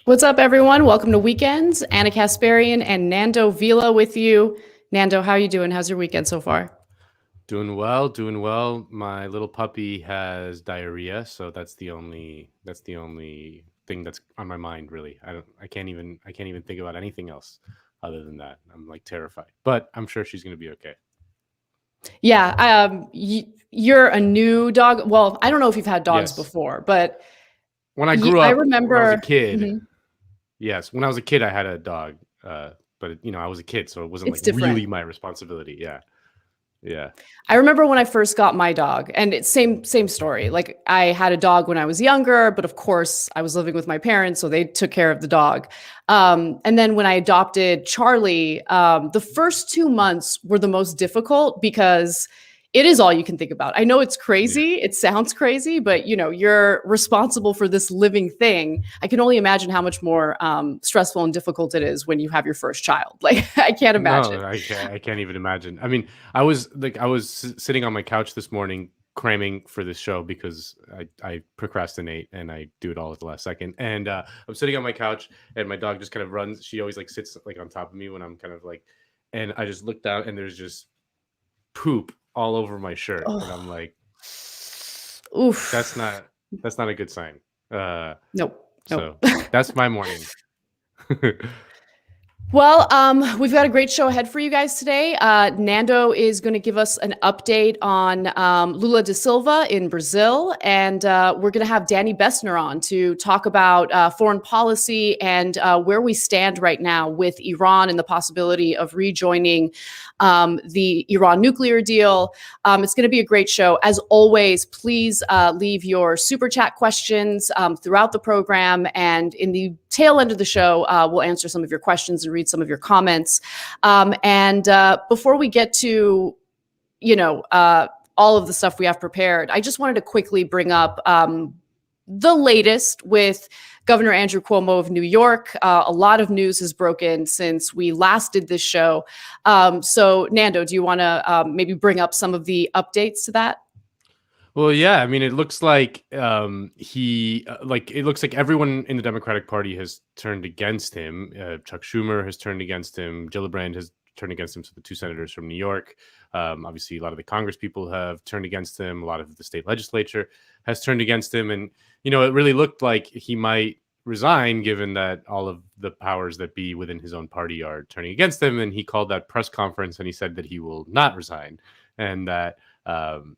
What's up, everyone? Welcome to Weekends. Anna Kasparian and Nando Vila with you. Nando, how are you doing? How's your weekend so far? Doing well, doing well. My little puppy has diarrhea, so that's the only thing that's on my mind, really. I can't even think about anything else other than that. I'm like terrified, but I'm sure she's going to be okay. Yeah, you're a new dog. Well, I don't know if you've had dogs before, but when I grew up, I remember when I was a kid. Yes, when I was a kid, I had a dog, but I was a kid, so it wasn't really my responsibility. Yeah. I remember when I first got my dog, and it's same story. Like, I had a dog when I was younger, but of course I was living with my parents, so they took care of the dog. And then when I adopted Charlie, the first 2 months were the most difficult because it is all you can think about. I know it's crazy. Yeah. It sounds crazy, but you're responsible for this living thing. I can only imagine how much more stressful and difficult it is when you have your first child. Like, I can't imagine. No, I can't even imagine. I mean, I was sitting on my couch this morning cramming for this show because I procrastinate and I do it all at the last second. And I'm sitting on my couch and my dog just kind of runs. She always sits on top of me when I'm kind of and I just look down and there's just poop all over my shirt. And I'm like, oof, that's not a good sign. Nope. So that's my morning. Well, we've got a great show ahead for you guys today. Nando is going to give us an update on Lula da Silva in Brazil, and we're going to have Danny Bessner on to talk about foreign policy and where we stand right now with Iran and the possibility of rejoining the Iran nuclear deal. It's going to be a great show. As always, please leave your super chat questions throughout the program, and in the tail end of the show, we'll answer some of your questions and read some of your comments. And before we get to, all of the stuff we have prepared, I just wanted to quickly bring up the latest with Governor Andrew Cuomo of New York. A lot of news has broken since we last did this show. So, Nando, do you want to maybe bring up some of the updates to that? Well, yeah. I mean, it looks like it looks like everyone in the Democratic Party has turned against him. Chuck Schumer has turned against him. Gillibrand has turned against him. So the two senators from New York. Obviously, a lot of the Congress people have turned against him. A lot of the state legislature has turned against him. And, it really looked like he might resign, given that all of the powers that be within his own party are turning against him. And he called that press conference and he said that he will not resign and that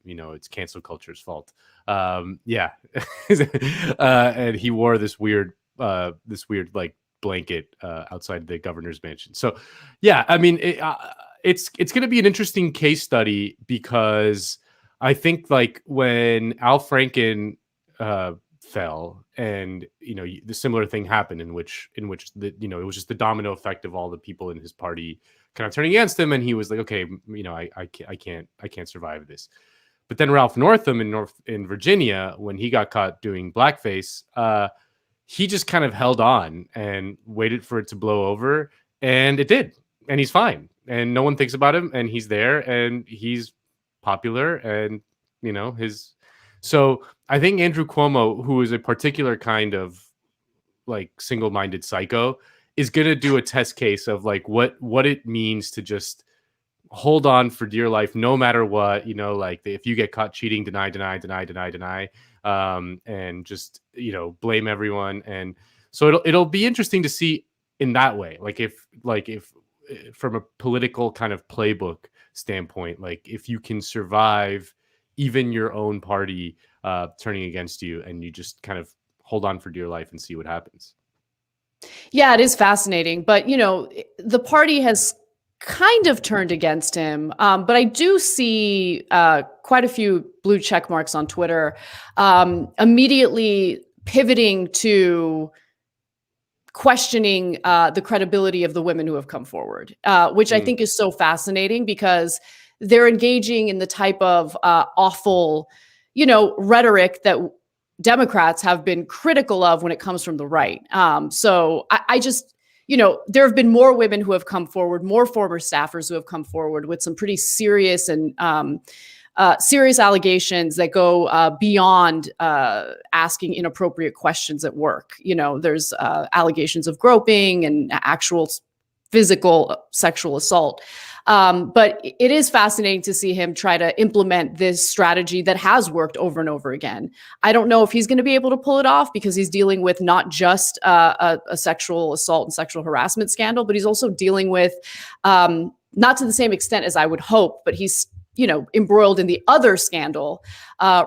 it's cancel culture's fault. And he wore this weird blanket outside the governor's mansion. So, yeah, I mean, it's going to be an interesting case study because I think when Al Franken fell and the similar thing happened in which it was just the domino effect of all the people in his party kind of turning against him, and he was like, okay, I can't survive this. But then Ralph Northam in Virginia, when he got caught doing blackface, he just kind of held on and waited for it to blow over, and it did, and he's fine, and no one thinks about him, and he's there, and he's popular, and So I think Andrew Cuomo, who is a particular kind of single-minded psycho, is going to do a test case of what it means to just hold on for dear life, no matter what, if you get caught cheating, deny, and just, blame everyone. And so it'll be interesting to see in that way. If from a political kind of playbook standpoint, if you can survive even your own party turning against you and you just kind of hold on for dear life and see what happens. Yeah, it is fascinating. But, the party has kind of turned against him. But I do see quite a few blue check marks on Twitter immediately pivoting to questioning the credibility of the women who have come forward, which I think is so fascinating because they're engaging in the type of awful, rhetoric that Democrats have been critical of when it comes from the right. So I just, there have been more women who have come forward, more former staffers who have come forward with some pretty serious and serious allegations that go beyond asking inappropriate questions at work. There's allegations of groping and actual physical sexual assault. But it is fascinating to see him try to implement this strategy that has worked over and over again. I don't know if he's going to be able to pull it off because he's dealing with not just a sexual assault and sexual harassment scandal, but he's also dealing with, not to the same extent as I would hope, but he's embroiled in the other scandal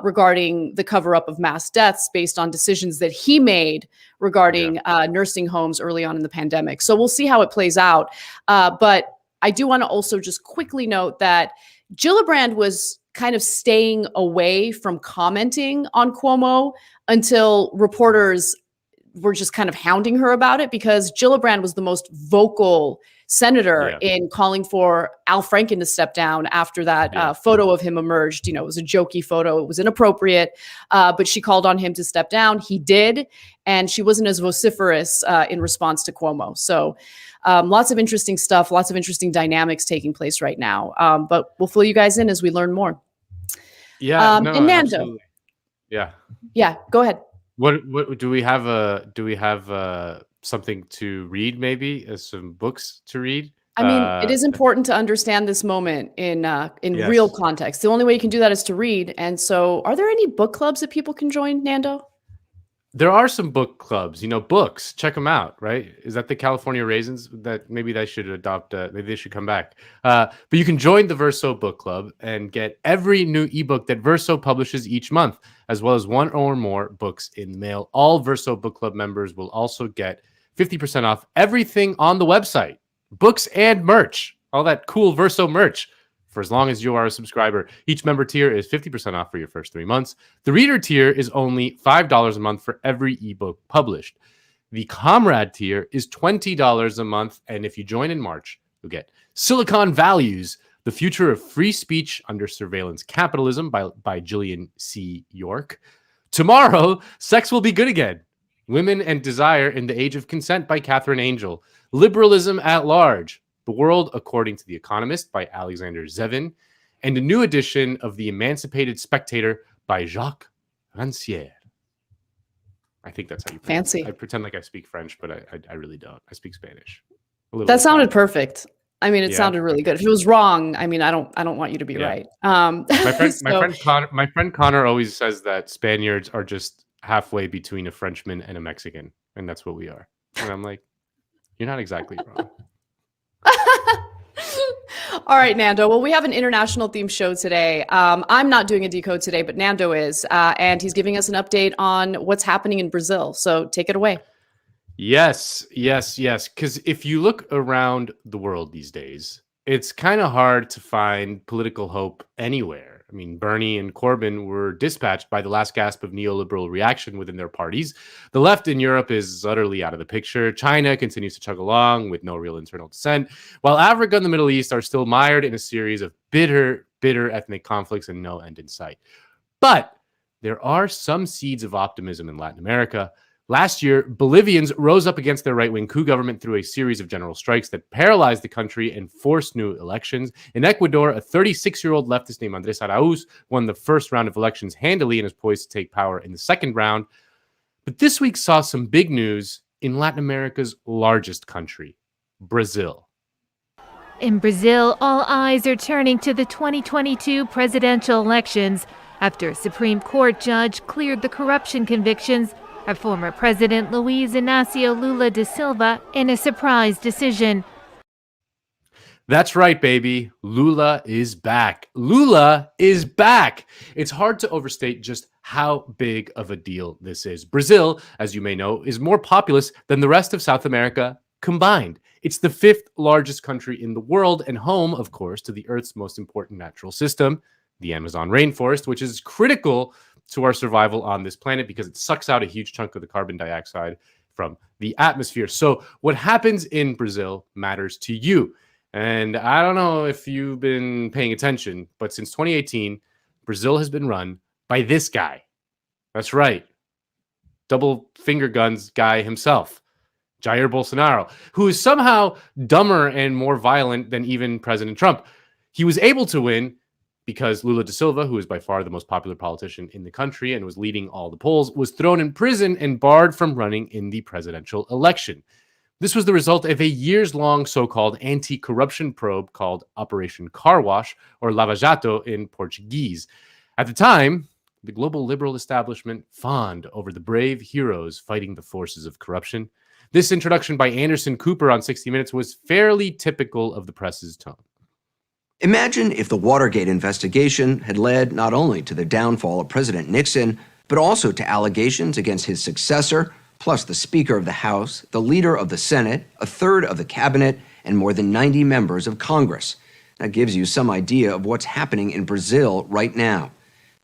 regarding the cover-up of mass deaths based on decisions that he made regarding nursing homes early on in the pandemic. So we'll see how it plays out. But I do want to also just quickly note that Gillibrand was kind of staying away from commenting on Cuomo until reporters were just kind of hounding her about it, because Gillibrand was the most vocal senator in calling for Al Franken to step down after that photo of him emerged. It was a jokey photo. It was inappropriate, but she called on him to step down. He did, and she wasn't as vociferous in response to Cuomo. So lots of interesting stuff, lots of interesting dynamics taking place right now. But we'll fill you guys in as we learn more. Yeah, no, and Nando. Absolutely. Yeah, go ahead. What do we have something to read, maybe some books to read? I mean, it is important to understand this moment in real context. The only way you can do that is to read. And so are there any book clubs that people can join, Nando? There are some book clubs, books. Check them out, right? Is that the California Raisins? That maybe they should adopt. Maybe they should come back. But you can join the Verso Book Club and get every new ebook that Verso publishes each month, as well as one or more books in the mail. All Verso Book Club members will also get 50% off everything on the website, books and merch, all that cool Verso merch, for as long as you are a subscriber. Each member tier is 50% off for your first 3 months. The reader tier is only $5 a month for every ebook published. The Comrade tier is $20 a month. And if you join in March, you'll get Silicon Values, The Future of Free Speech Under Surveillance Capitalism by Gillian C. York. Tomorrow, Sex Will Be Good Again, Women and Desire in the Age of Consent by Catherine Angel. Liberalism at Large, The World According to The Economist by Alexander Zevin, and a new edition of The Emancipated Spectator by Jacques Rancière. I think that's how you pronounce Fancy. it. I pretend like I speak French, but I really don't. I speak Spanish. That sounded perfect. I mean, it sounded really good. If it was wrong, I mean, I don't want you to be right. My friend Connor always says that Spaniards are just halfway between a Frenchman and a Mexican, and that's what we are. And I'm like, you're not exactly wrong. All right, Nando. Well, we have an international themed show today. I'm not doing a decode today, but Nando is, and he's giving us an update on what's happening in Brazil. So take it away. Yes. Because if you look around the world these days, it's kind of hard to find political hope anywhere. I mean, Bernie and Corbyn were dispatched by the last gasp of neoliberal reaction within their parties. The left in Europe is utterly out of the picture. China continues to chug along with no real internal dissent, while Africa and the Middle East are still mired in a series of bitter ethnic conflicts and no end in sight. But there are some seeds of optimism in Latin America. Last year, Bolivians rose up against their right-wing coup government through a series of general strikes that paralyzed the country and forced new elections. In Ecuador, a 36-year-old leftist named Andrés Araúz won the first round of elections handily and is poised to take power in the second round. But this week saw some big news in Latin America's largest country, Brazil. In Brazil, all eyes are turning to the 2022 presidential elections after a Supreme Court judge cleared the corruption convictions of former President Luiz Inácio Lula da Silva in a surprise decision. That's right, baby. Lula is back. Lula is back. It's hard to overstate just how big of a deal this is. Brazil, as you may know, is more populous than the rest of South America combined. It's the 5th largest country in the world and home, of course, to the Earth's most important natural system, the Amazon rainforest, which is critical to our survival on this planet because it sucks out a huge chunk of the carbon dioxide from the atmosphere. So what happens in Brazil matters to you. And I don't know if you've been paying attention, but since 2018, Brazil has been run by this guy. That's right. Double finger guns guy himself, Jair Bolsonaro, who is somehow dumber and more violent than even President Trump. He was able to win because Lula da Silva, who is by far the most popular politician in the country and was leading all the polls, was thrown in prison and barred from running in the presidential election. This was the result of a years-long so-called anti-corruption probe called Operation Car Wash, or Lava Jato in Portuguese. At the time, the global liberal establishment fawned over the brave heroes fighting the forces of corruption. This introduction by Anderson Cooper on 60 Minutes was fairly typical of the press's tone. Imagine if the Watergate investigation had led not only to the downfall of President Nixon, but also to allegations against his successor, plus the Speaker of the House, the leader of the Senate, a third of the cabinet, and more than 90 members of Congress. That gives you some idea of what's happening in Brazil right now.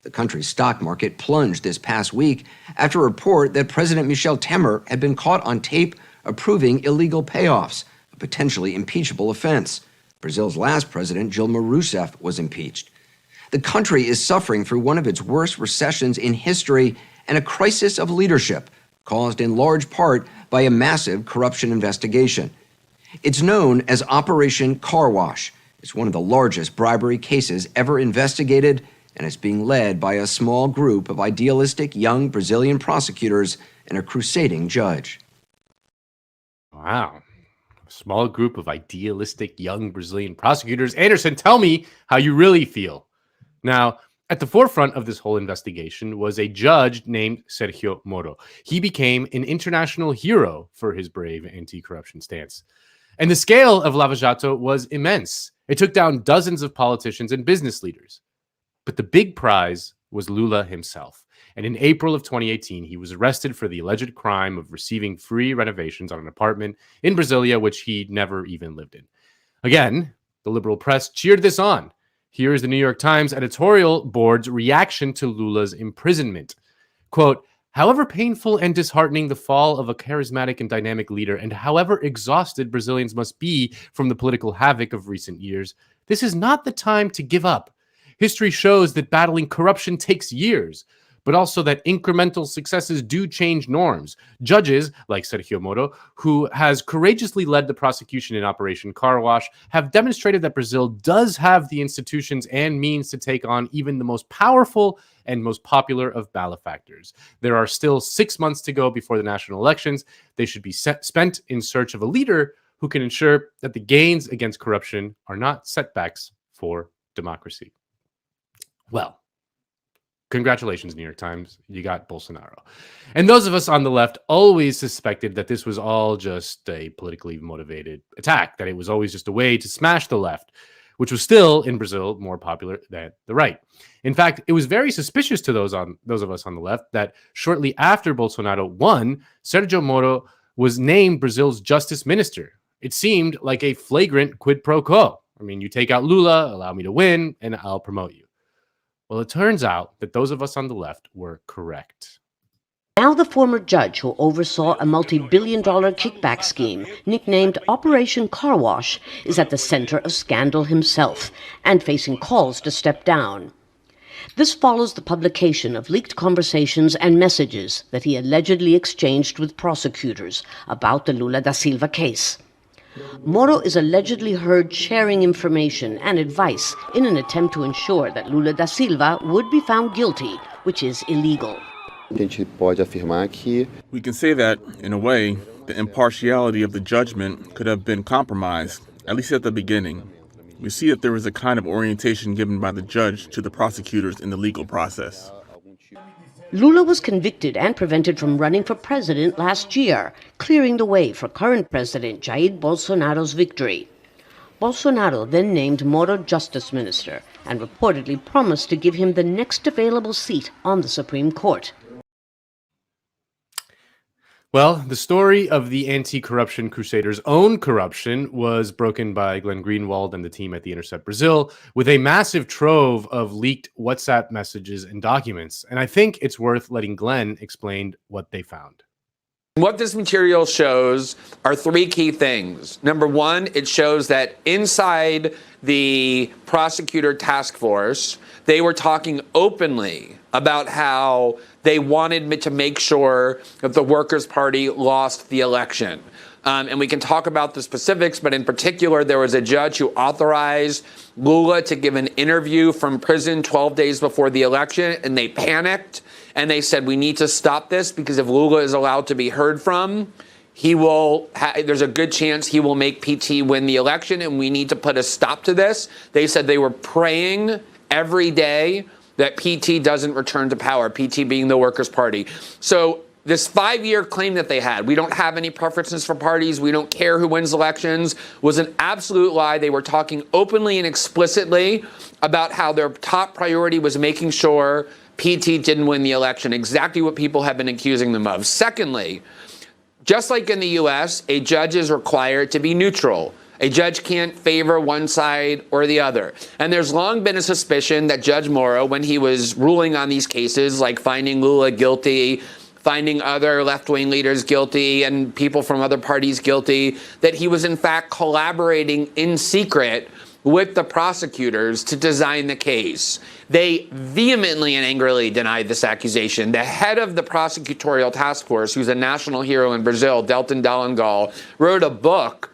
The country's stock market plunged this past week after a report that President Michel Temer had been caught on tape approving illegal payoffs, a potentially impeachable offense. Brazil's last president, Dilma Rousseff, was impeached. The country is suffering through one of its worst recessions in history and a crisis of leadership, caused in large part by a massive corruption investigation. It's known as Operation Car Wash. It's one of the largest bribery cases ever investigated, and it's being led by a small group of idealistic young Brazilian prosecutors and a crusading judge. Wow. A small group of idealistic young Brazilian prosecutors. Anderson, tell me how you really feel. Now, at the forefront of this whole investigation was a judge named Sergio Moro. He became an international hero for his brave anti-corruption stance. And the scale of Lava Jato was immense. It took down dozens of politicians and business leaders. But the big prize was Lula himself. And in April of 2018, he was arrested for the alleged crime of receiving free renovations on an apartment in Brasilia, which he never even lived in. Again, the liberal press cheered this on. Here is the New York Times editorial board's reaction to Lula's imprisonment. Quote, however painful and disheartening the fall of a charismatic and dynamic leader, and however exhausted Brazilians must be from the political havoc of recent years, this is not the time to give up. History shows that battling corruption takes years, but also that incremental successes do change norms. Judges, like Sergio Moro, who has courageously led the prosecution in Operation Car Wash, have demonstrated that Brazil does have the institutions and means to take on even the most powerful and most popular of malefactors. There are still 6 months to go before the national elections. They should be spent in search of a leader who can ensure that the gains against corruption are not setbacks for democracy. Well, congratulations, New York Times. You got Bolsonaro. And those of us on the left always suspected that this was all just a politically motivated attack, that it was always just a way to smash the left, which was still, in Brazil, more popular than the right. In fact, it was very suspicious to those of us on the left that shortly after Bolsonaro won, Sergio Moro was named Brazil's justice minister. It seemed like a flagrant quid pro quo. I mean, you take out Lula, allow me to win, and I'll promote you. Well, it turns out that those of us on the left were correct. Now the former judge who oversaw a multi-billion-dollar kickback scheme, nicknamed Operation Car Wash, is at the center of scandal himself and facing calls to step down. This follows the publication of leaked conversations and messages that he allegedly exchanged with prosecutors about the Lula da Silva case. Moro is allegedly heard sharing information and advice in an attempt to ensure that Lula da Silva would be found guilty, which is illegal. We can say that, in a way, the impartiality of the judgment could have been compromised, at least at the beginning. We see that there was a kind of orientation given by the judge to the prosecutors in the legal process. Lula was convicted and prevented from running for president last year, clearing the way for current President Jair Bolsonaro's victory. Bolsonaro then named Moro justice minister and reportedly promised to give him the next available seat on the Supreme Court. Well, the story of the anti-corruption crusaders' own corruption was broken by Glenn Greenwald and the team at The Intercept Brazil with a massive trove of leaked WhatsApp messages and documents. And I think it's worth letting Glenn explain what they found. What this material shows are three key things. Number one, it shows that inside the prosecutor task force, they were talking openly about how they wanted to make sure that the Workers' Party lost the election. And we can talk about the specifics, but in particular, there was a judge who authorized Lula to give an interview from prison 12 days before the election, and they panicked. And they said, we need to stop this because if Lula is allowed to be heard from, there's a good chance he will make PT win the election, and we need to put a stop to this. They said they were praying every day that PT doesn't return to power, PT being the Workers' Party. So this 5-year claim that they had, we don't have any preferences for parties, we don't care who wins elections, was an absolute lie. They were talking openly and explicitly about how their top priority was making sure PT didn't win the election, exactly what people have been accusing them of. Secondly, just like in the US, a judge is required to be neutral. A judge can't favor one side or the other. And there's long been a suspicion that Judge Morrow, when he was ruling on these cases, like finding Lula guilty, finding other left-wing leaders guilty, and people from other parties guilty, that he was in fact collaborating in secret with the prosecutors to design the case. They vehemently and angrily denied this accusation. The head of the prosecutorial task force, who's a national hero in Brazil, Delton Dallagnol, wrote a book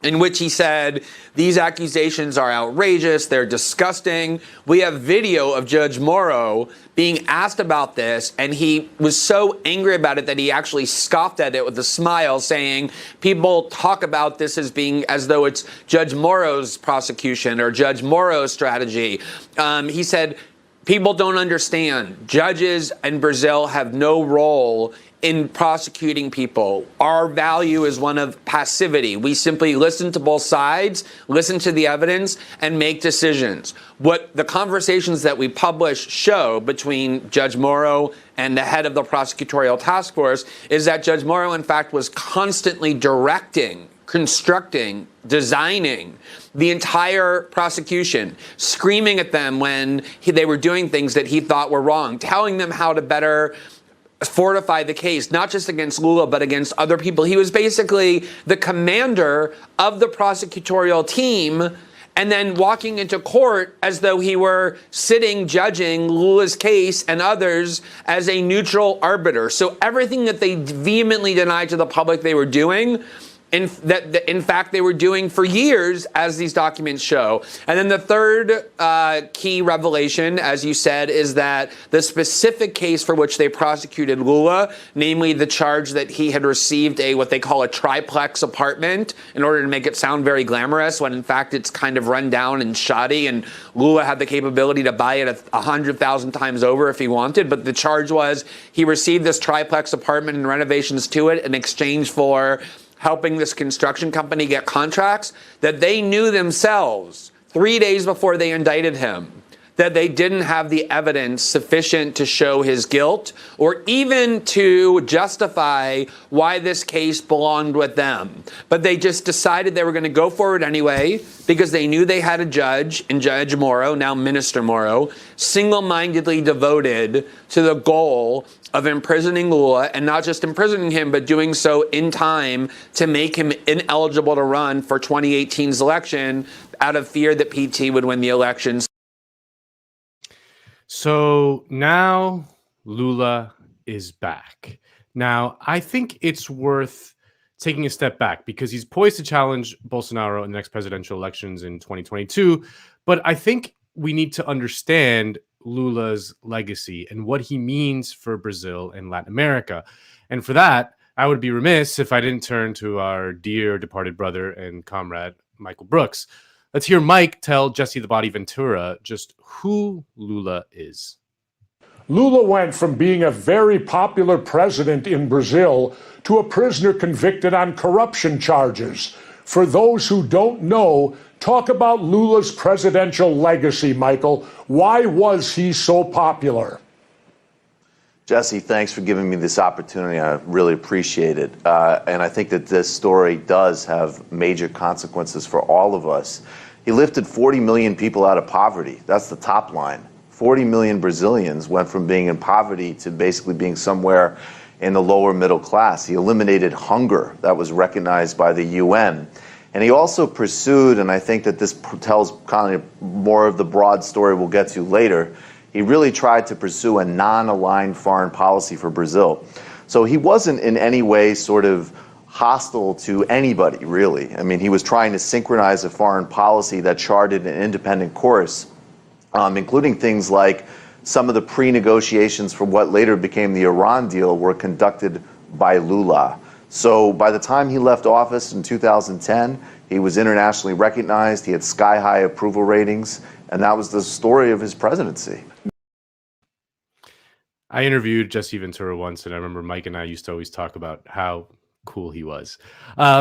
in which he said, these accusations are outrageous, they're disgusting. We have video of Judge Morrow being asked about this, and he was so angry about it that he actually scoffed at it with a smile, saying, people talk about this as though it's Judge Morrow's prosecution or Judge Morrow's strategy. He said, people don't understand. Judges in Brazil have no role in prosecuting people. Our value is one of passivity. We simply listen to both sides, listen to the evidence, and make decisions. What the conversations that we publish show between Judge Morrow and the head of the prosecutorial task force is that Judge Morrow, in fact, was constantly directing, constructing, designing the entire prosecution, screaming at them when they were doing things that he thought were wrong, telling them how to better fortify the case, not just against Lula, but against other people. He was basically the commander of the prosecutorial team, and then walking into court as though he were sitting judging Lula's case and others as a neutral arbiter. So everything that they vehemently denied to the public they were doing, in fact, they were doing for years, as these documents show. And then the third key revelation, as you said, is that the specific case for which they prosecuted Lula, namely the charge that he had received what they call a triplex apartment in order to make it sound very glamorous, when in fact it's kind of run down and shoddy, and Lula had the capability to buy it 100,000 times over if he wanted. But the charge was he received this triplex apartment and renovations to it in exchange for helping this construction company get contracts, that they knew themselves 3 days before they indicted him that they didn't have the evidence sufficient to show his guilt or even to justify why this case belonged with them. But they just decided they were going to go forward anyway because they knew they had a judge in Judge Morrow, now Minister Morrow, single-mindedly devoted to the goal of imprisoning Lula, and not just imprisoning him, but doing so in time to make him ineligible to run for 2018's election out of fear that PT would win the elections. So now Lula is back. Now, I think it's worth taking a step back because he's poised to challenge Bolsonaro in the next presidential elections in 2022. But I think we need to understand Lula's legacy and what he means for Brazil and Latin America. And for that, I would be remiss if I didn't turn to our dear departed brother and comrade, Michael Brooks. Let's hear Mike tell Jesse the Body Ventura just who Lula is. Lula went from being a very popular president in Brazil to a prisoner convicted on corruption charges. For those who don't know, talk about Lula's presidential legacy, Michael. Why was he so popular? Jesse, thanks for giving me this opportunity. I really appreciate it. And I think that this story does have major consequences for all of us. He lifted 40 million people out of poverty. That's the top line. 40 million Brazilians went from being in poverty to basically being somewhere in the lower middle class. He eliminated hunger that was recognized by the UN. And he also pursued, and I think that this tells kind of more of the broad story we'll get to later, he really tried to pursue a non-aligned foreign policy for Brazil. So he wasn't in any way sort of hostile to anybody, really. I mean, he was trying to synchronize a foreign policy that charted an independent course, including things like some of the pre-negotiations for what later became the Iran deal were conducted by Lula. So by the time he left office in 2010, he was internationally recognized, he had sky-high approval ratings, and that was the story of his presidency. I interviewed Jesse Ventura once, and I remember Mike and I used to always talk about how cool he was.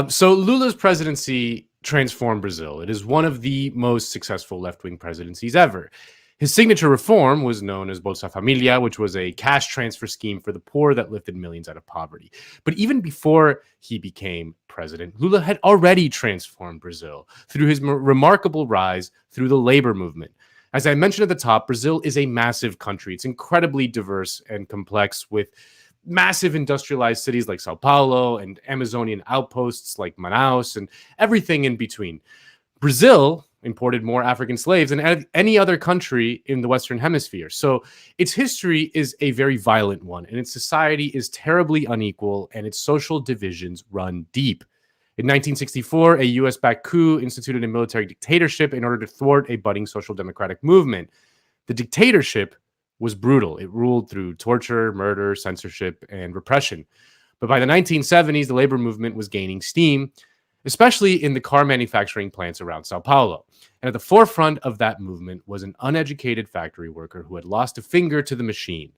So Lula's presidency transformed Brazil. It is one of the most successful left-wing presidencies ever. His signature reform was known as Bolsa Familia, which was a cash transfer scheme for the poor that lifted millions out of poverty. But even before he became president, Lula had already transformed Brazil through his remarkable rise through the labor movement. As I mentioned at the top, Brazil is a massive country. It's incredibly diverse and complex, with massive industrialized cities like Sao Paulo and Amazonian outposts like Manaus and everything in between. Brazil imported more African slaves than any other country in the Western Hemisphere. So its history is a very violent one, and its society is terribly unequal, and its social divisions run deep. In 1964, a US-backed coup instituted a military dictatorship in order to thwart a budding social democratic movement. The dictatorship was brutal. It ruled through torture, murder, censorship, and repression. But by the 1970s, the labor movement was gaining steam, especially in the car manufacturing plants around Sao Paulo. And at the forefront of that movement was an uneducated factory worker who had lost a finger to the machine,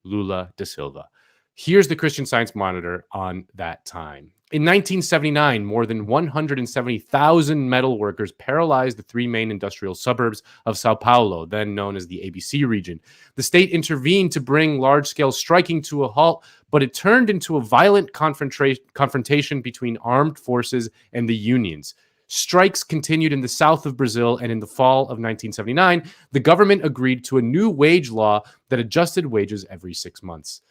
Lula da Silva. Here's the Christian Science Monitor on that time. In 1979, more than 170,000 metal workers paralyzed the three main industrial suburbs of Sao Paulo, then known as the ABC region. The state intervened to bring large-scale striking to a halt, but it turned into a violent confrontation between armed forces and the unions. Strikes continued in the south of Brazil, and in the fall of 1979, the government agreed to a new wage law that adjusted wages every 6 months.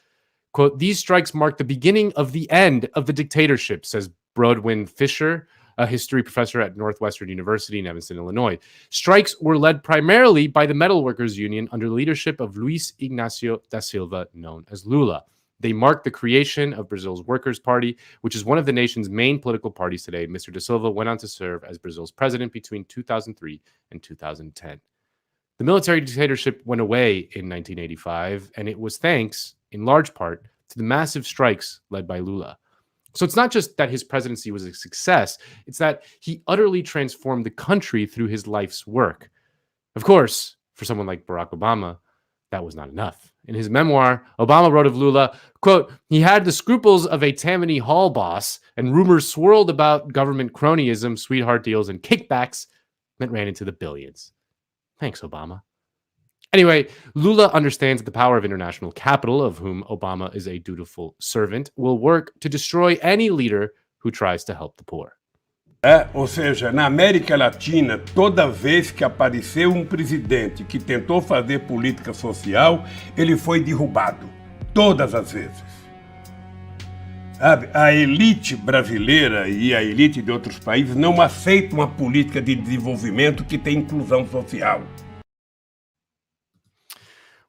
Quote, "These strikes marked the beginning of the end of the dictatorship," says Brodwin Fisher, a history professor at Northwestern University in Evanston, Illinois. Strikes were led primarily by the Metalworkers Union under the leadership of Luiz Ignacio da Silva, known as Lula. They marked the creation of Brazil's Workers' Party, which is one of the nation's main political parties today. Mr. da Silva went on to serve as Brazil's president between 2003 and 2010. The military dictatorship went away in 1985, and it was thanks, in large part, to the massive strikes led by Lula. So it's not just that his presidency was a success, it's that he utterly transformed the country through his life's work. Of course, for someone like Barack Obama, that was not enough. In his memoir, Obama wrote of Lula, quote, "He had the scruples of a Tammany Hall boss, and rumors swirled about government cronyism, sweetheart deals, and kickbacks that ran into the billions." Thanks, Obama. Anyway, Lula understands that the power of international capital, of whom Obama is a dutiful servant, will work to destroy any leader who tries to help the poor. Ou seja, na América Latina, toda vez que apareceu presidente que tentou fazer política social, ele foi derrubado. Todas as vezes. A elite brasileira e a elite de outros países não aceitam uma política de desenvolvimento que tem inclusão social.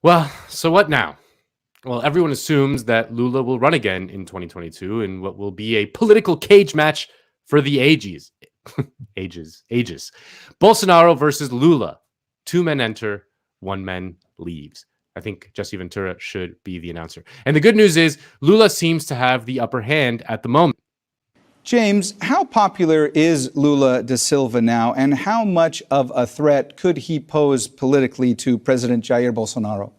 Well, so what now? Well, everyone assumes that Lula will run again in 2022 in what will be a political cage match for the ages. ages. Bolsonaro versus Lula. Two men enter, one man leaves. I think Jesse Ventura should be the announcer. And the good news is Lula seems to have the upper hand at the moment. James, how popular is Lula da Silva now, and how much of a threat could he pose politically to President Jair Bolsonaro?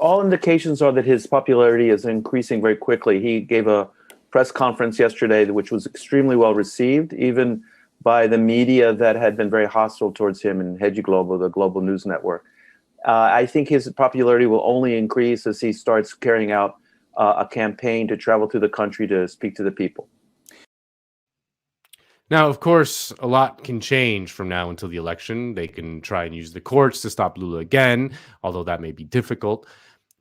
All indications are that his popularity is increasing very quickly. He gave a press conference yesterday, which was extremely well received, even by the media that had been very hostile towards him in Rede Globo, the global news network. I think his popularity will only increase as he starts carrying out a campaign to travel through the country to speak to the people. Now, of course, a lot can change from now until the election. They can try and use the courts to stop Lula again, although that may be difficult.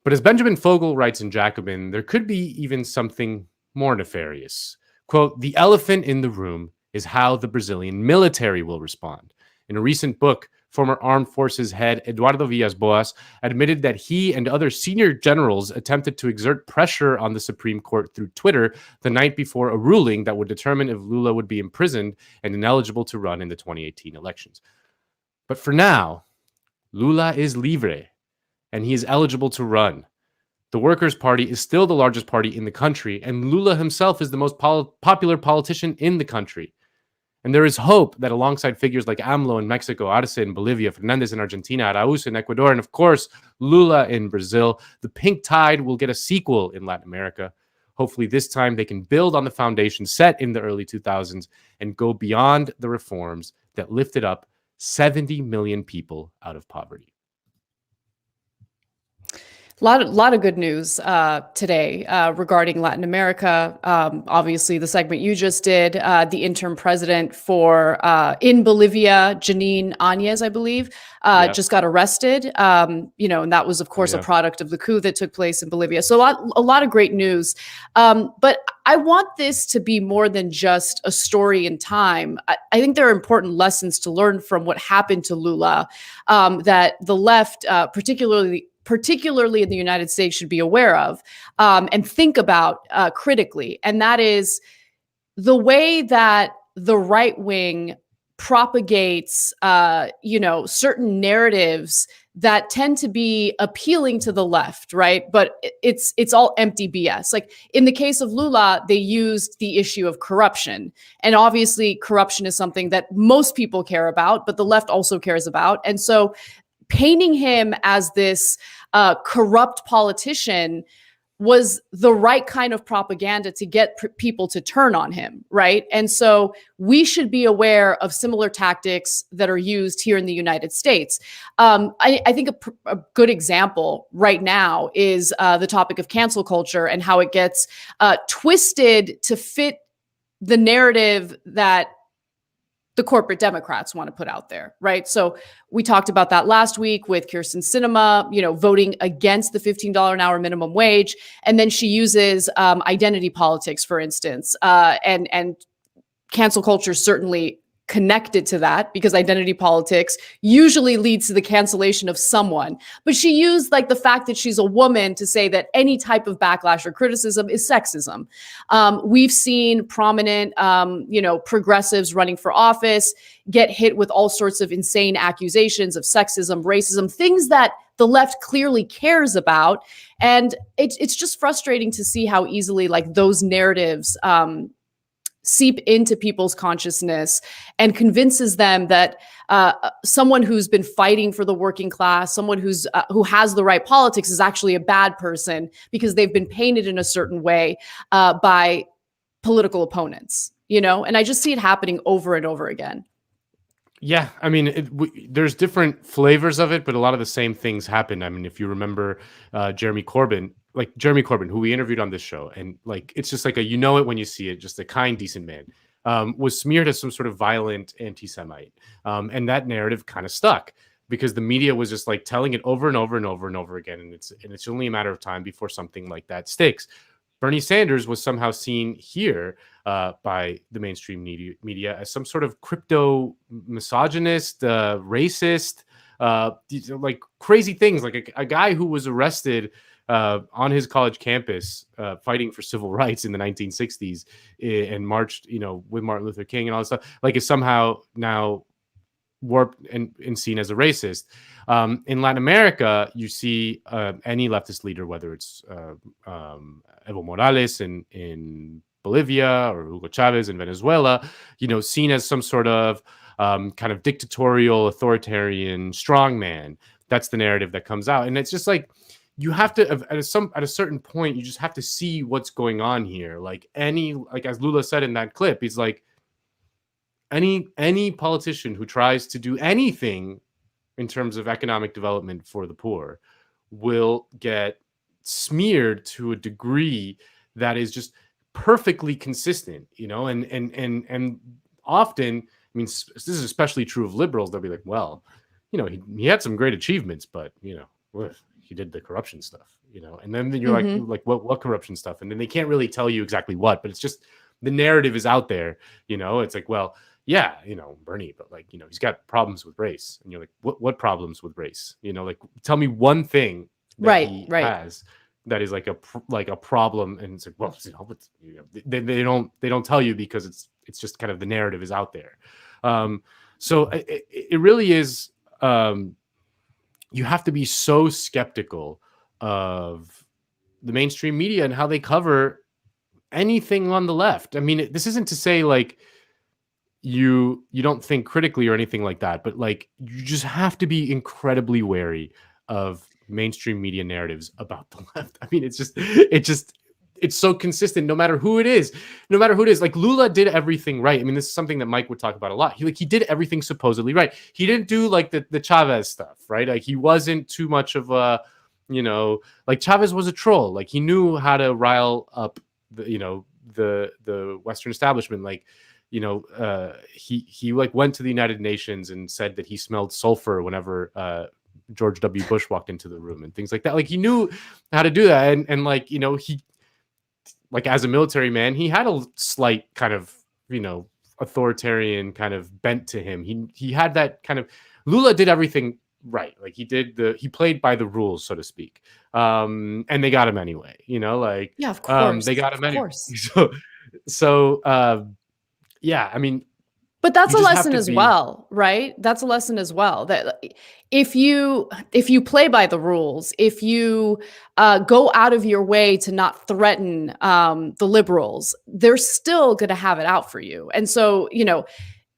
But as Benjamin Fogel writes in Jacobin, there could be even something more nefarious. Quote, "The elephant in the room is how the Brazilian military will respond." In a recent book, former Armed Forces head Eduardo Villas-Boas admitted that he and other senior generals attempted to exert pressure on the Supreme Court through Twitter the night before a ruling that would determine if Lula would be imprisoned and ineligible to run in the 2018 elections. But for now, Lula is livre, and he is eligible to run. The Workers' Party is still the largest party in the country, and Lula himself is the most popular politician in the country. And there is hope that alongside figures like AMLO in Mexico, Arce in Bolivia, Fernandez in Argentina, Arauz in Ecuador, and of course, Lula in Brazil, the pink tide will get a sequel in Latin America. Hopefully this time they can build on the foundation set in the early 2000s and go beyond the reforms that lifted up 70 million people out of poverty. A lot of good news today regarding Latin America. Obviously, the segment you just did, the interim president for in Bolivia, Janine Áñez, I believe, just got arrested. And that was, of course, a product of the coup that took place in Bolivia. So a lot of great news. But I want this to be more than just a story in time. I think there are important lessons to learn from what happened to Lula that the left, particularly in the United States, should be aware of and think about critically. And that is the way that the right wing propagates, certain narratives that tend to be appealing to the left, right? But it's all empty BS. Like in the case of Lula, they used the issue of corruption. And obviously corruption is something that most people care about, but the left also cares about. And so painting him as this corrupt politician was the right kind of propaganda to get people to turn on him, right? And so we should be aware of similar tactics that are used here in the United States. I think a good example right now is the topic of cancel culture and how it gets twisted to fit the narrative that the corporate Democrats want to put out there, right? So we talked about that last week with Kyrsten Sinema, voting against the $15 an hour minimum wage. And then she uses identity politics, for instance, and cancel culture is certainly connected to that because identity politics usually leads to the cancellation of someone. But she used like the fact that she's a woman to say that any type of backlash or criticism is sexism. We've seen prominent, progressives running for office get hit with all sorts of insane accusations of sexism, racism, things that the left clearly cares about. And it's just frustrating to see how easily like those narratives seep into people's consciousness and convinces them that someone who's been fighting for the working class, someone who has the right politics is actually a bad person because they've been painted in a certain way by political opponents, and I just see it happening over and over again. Yeah, I mean, there's different flavors of it, but a lot of the same things happen. I mean, if you remember Jeremy Corbyn, who we interviewed on this show, and it's just like it when you see it, just a kind, decent man, was smeared as some sort of violent anti-Semite. And that narrative kind of stuck because the media was just like telling it over and over and over and over again. And it's only a matter of time before something like that sticks. Bernie Sanders was somehow seen here by the mainstream media as some sort of crypto misogynist, racist, like crazy things, like a guy who was arrested on his college campus fighting for civil rights in the 1960s and marched, with Martin Luther King and all this stuff, like is somehow now warped and seen as a racist. In Latin America, you see any leftist leader, whether it's Evo Morales in Bolivia or Hugo Chavez in Venezuela, seen as some sort of kind of dictatorial, authoritarian strongman. That's the narrative that comes out. And it's just like, you have to, at a certain point, you just have to see what's going on here. Like as Lula said in that clip, he's like, any politician who tries to do anything in terms of economic development for the poor will get smeared to a degree that is just perfectly consistent, you know, and often, I mean, this is especially true of liberals. They'll be like, well, you know, he had some great achievements, but you know, he did the corruption stuff, you know, and then you're like what corruption stuff, and then they can't really tell you exactly what, but it's just the narrative is out there, you know. It's like, well, yeah, you know, Bernie, but like, you know, he's got problems with race, and you're like, what problems with race, you know, like tell me one thing that he has that is like a problem, and it's like, well, you know, they don't tell you because it's just kind of the narrative is out there. So it really is. You have to be so skeptical of the mainstream media and how they cover anything on the left. I mean, this isn't to say like you don't think critically or anything like that, but like you just have to be incredibly wary of mainstream media narratives about the left. I mean, it's so consistent no matter who it is. Like Lula did everything right. I mean, this is something that Mike would talk about a lot. He did everything supposedly right. He didn't do like the Chavez stuff, right? Like he wasn't too much of a, you know, like Chavez was a troll. Like he knew how to rile up the, you know, the Western establishment. Like, you know, he like went to the United Nations and said that he smelled sulfur whenever George W. Bush walked into the room and things like that. Like he knew how to do that. And like, you know, he, like as a military man, he had a slight kind of, you know, authoritarian kind of bent to him. He had that kind of, Lula did everything right. Like he played by the rules, so to speak. And they got him anyway, you know, like, yeah, of course, they got him anyway. Course. So yeah, I mean, but that's a lesson as well, right? That's a lesson as well, that if you play by the rules, if you go out of your way to not threaten the liberals, they're still going to have it out for you. And so, you know,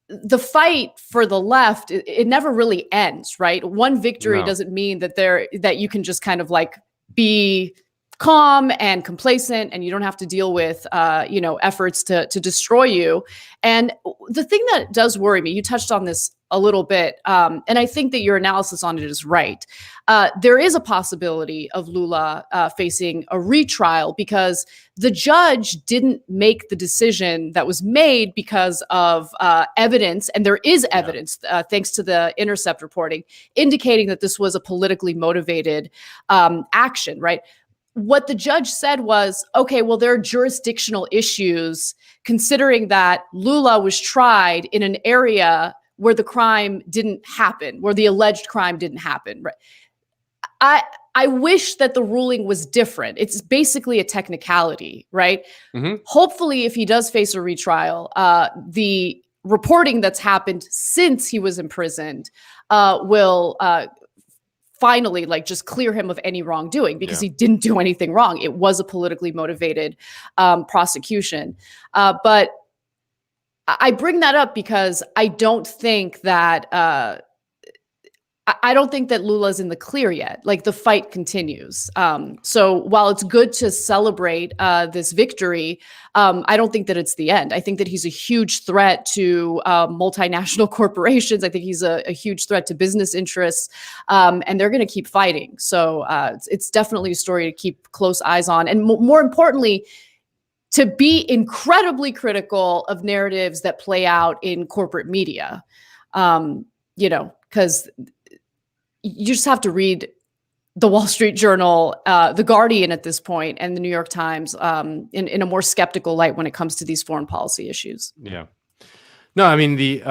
the fight for the left, it never really ends, right? One victory doesn't mean that you can just kind of like be calm and complacent and you don't have to deal with you know, efforts to destroy you. And the thing that does worry me, you touched on this a little bit, and I think that your analysis on it is right. There is a possibility of Lula facing a retrial because the judge didn't make the decision that was made because of evidence, and there is evidence, thanks to the Intercept reporting, indicating that this was a politically motivated action, right? What the judge said was, okay, well, there are jurisdictional issues considering that Lula was tried in an area where the crime didn't happen, where the alleged crime didn't happen. Right? I wish that the ruling was different. It's basically a technicality, right? Mm-hmm. Hopefully, if he does face a retrial, the reporting that's happened since he was imprisoned will finally like just clear him of any wrongdoing, because he didn't do anything wrong. It was a politically motivated prosecution. But I bring that up because I don't think that Lula's in the clear yet. Like the fight continues. So while it's good to celebrate this victory, I don't think that it's the end. I think that he's a huge threat to multinational corporations. I think he's a huge threat to business interests, and they're going to keep fighting. So it's definitely a story to keep close eyes on. And more importantly, to be incredibly critical of narratives that play out in corporate media, you know, because you just have to read the Wall Street Journal, the Guardian at this point, and the New York Times in a more skeptical light when it comes to these foreign policy issues. Yeah. No, I mean, the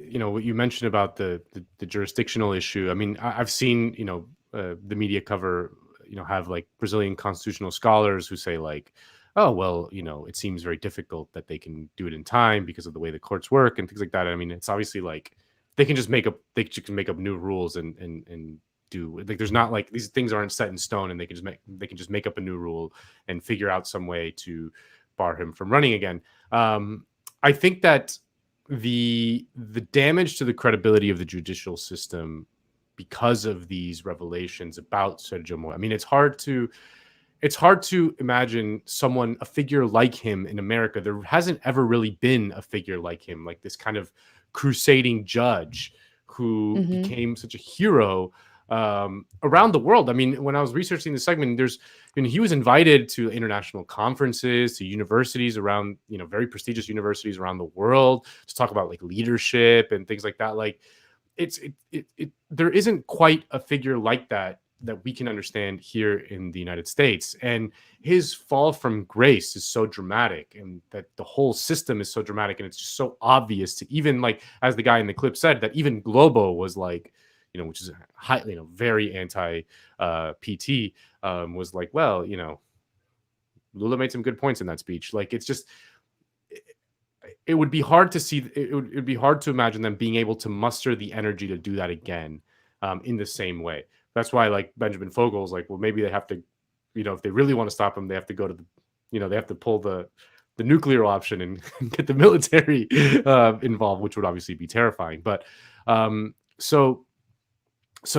you know, what you mentioned about the jurisdictional issue. I mean, I've seen, you know, the media cover, you know, have like Brazilian constitutional scholars who say like, oh, well, you know, it seems very difficult that they can do it in time because of the way the courts work and things like that. I mean, it's obviously like they can make up new rules and do, like, there's not like these things aren't set in stone, and they can just make up a new rule and figure out some way to bar him from running again. I think that the damage to the credibility of the judicial system because of these revelations about Sergio Moro. I mean, it's hard to imagine a figure like him in America. There hasn't ever really been a figure like him, like this kind of crusading judge who became such a hero around the world. I mean, when I was researching the segment, he was invited to international conferences, to universities around, very prestigious universities around the world to talk about like leadership and things like that. Like there isn't quite a figure like that we can understand here in the United States. And his fall from grace is so dramatic, and that the whole system is so dramatic. And it's just so obvious to even, like, as the guy in the clip said, that even Globo was like, which is highly, very anti PT, was like, well, Lula made some good points in that speech. Like, it's just, it would be hard to see, it would be hard to imagine them being able to muster the energy to do that again in the same way. That's why, like, Benjamin Fogel's like, well, maybe they have to, if they really want to stop him, they have to go to the, they have to pull the nuclear option and get the military involved, which would obviously be terrifying. But so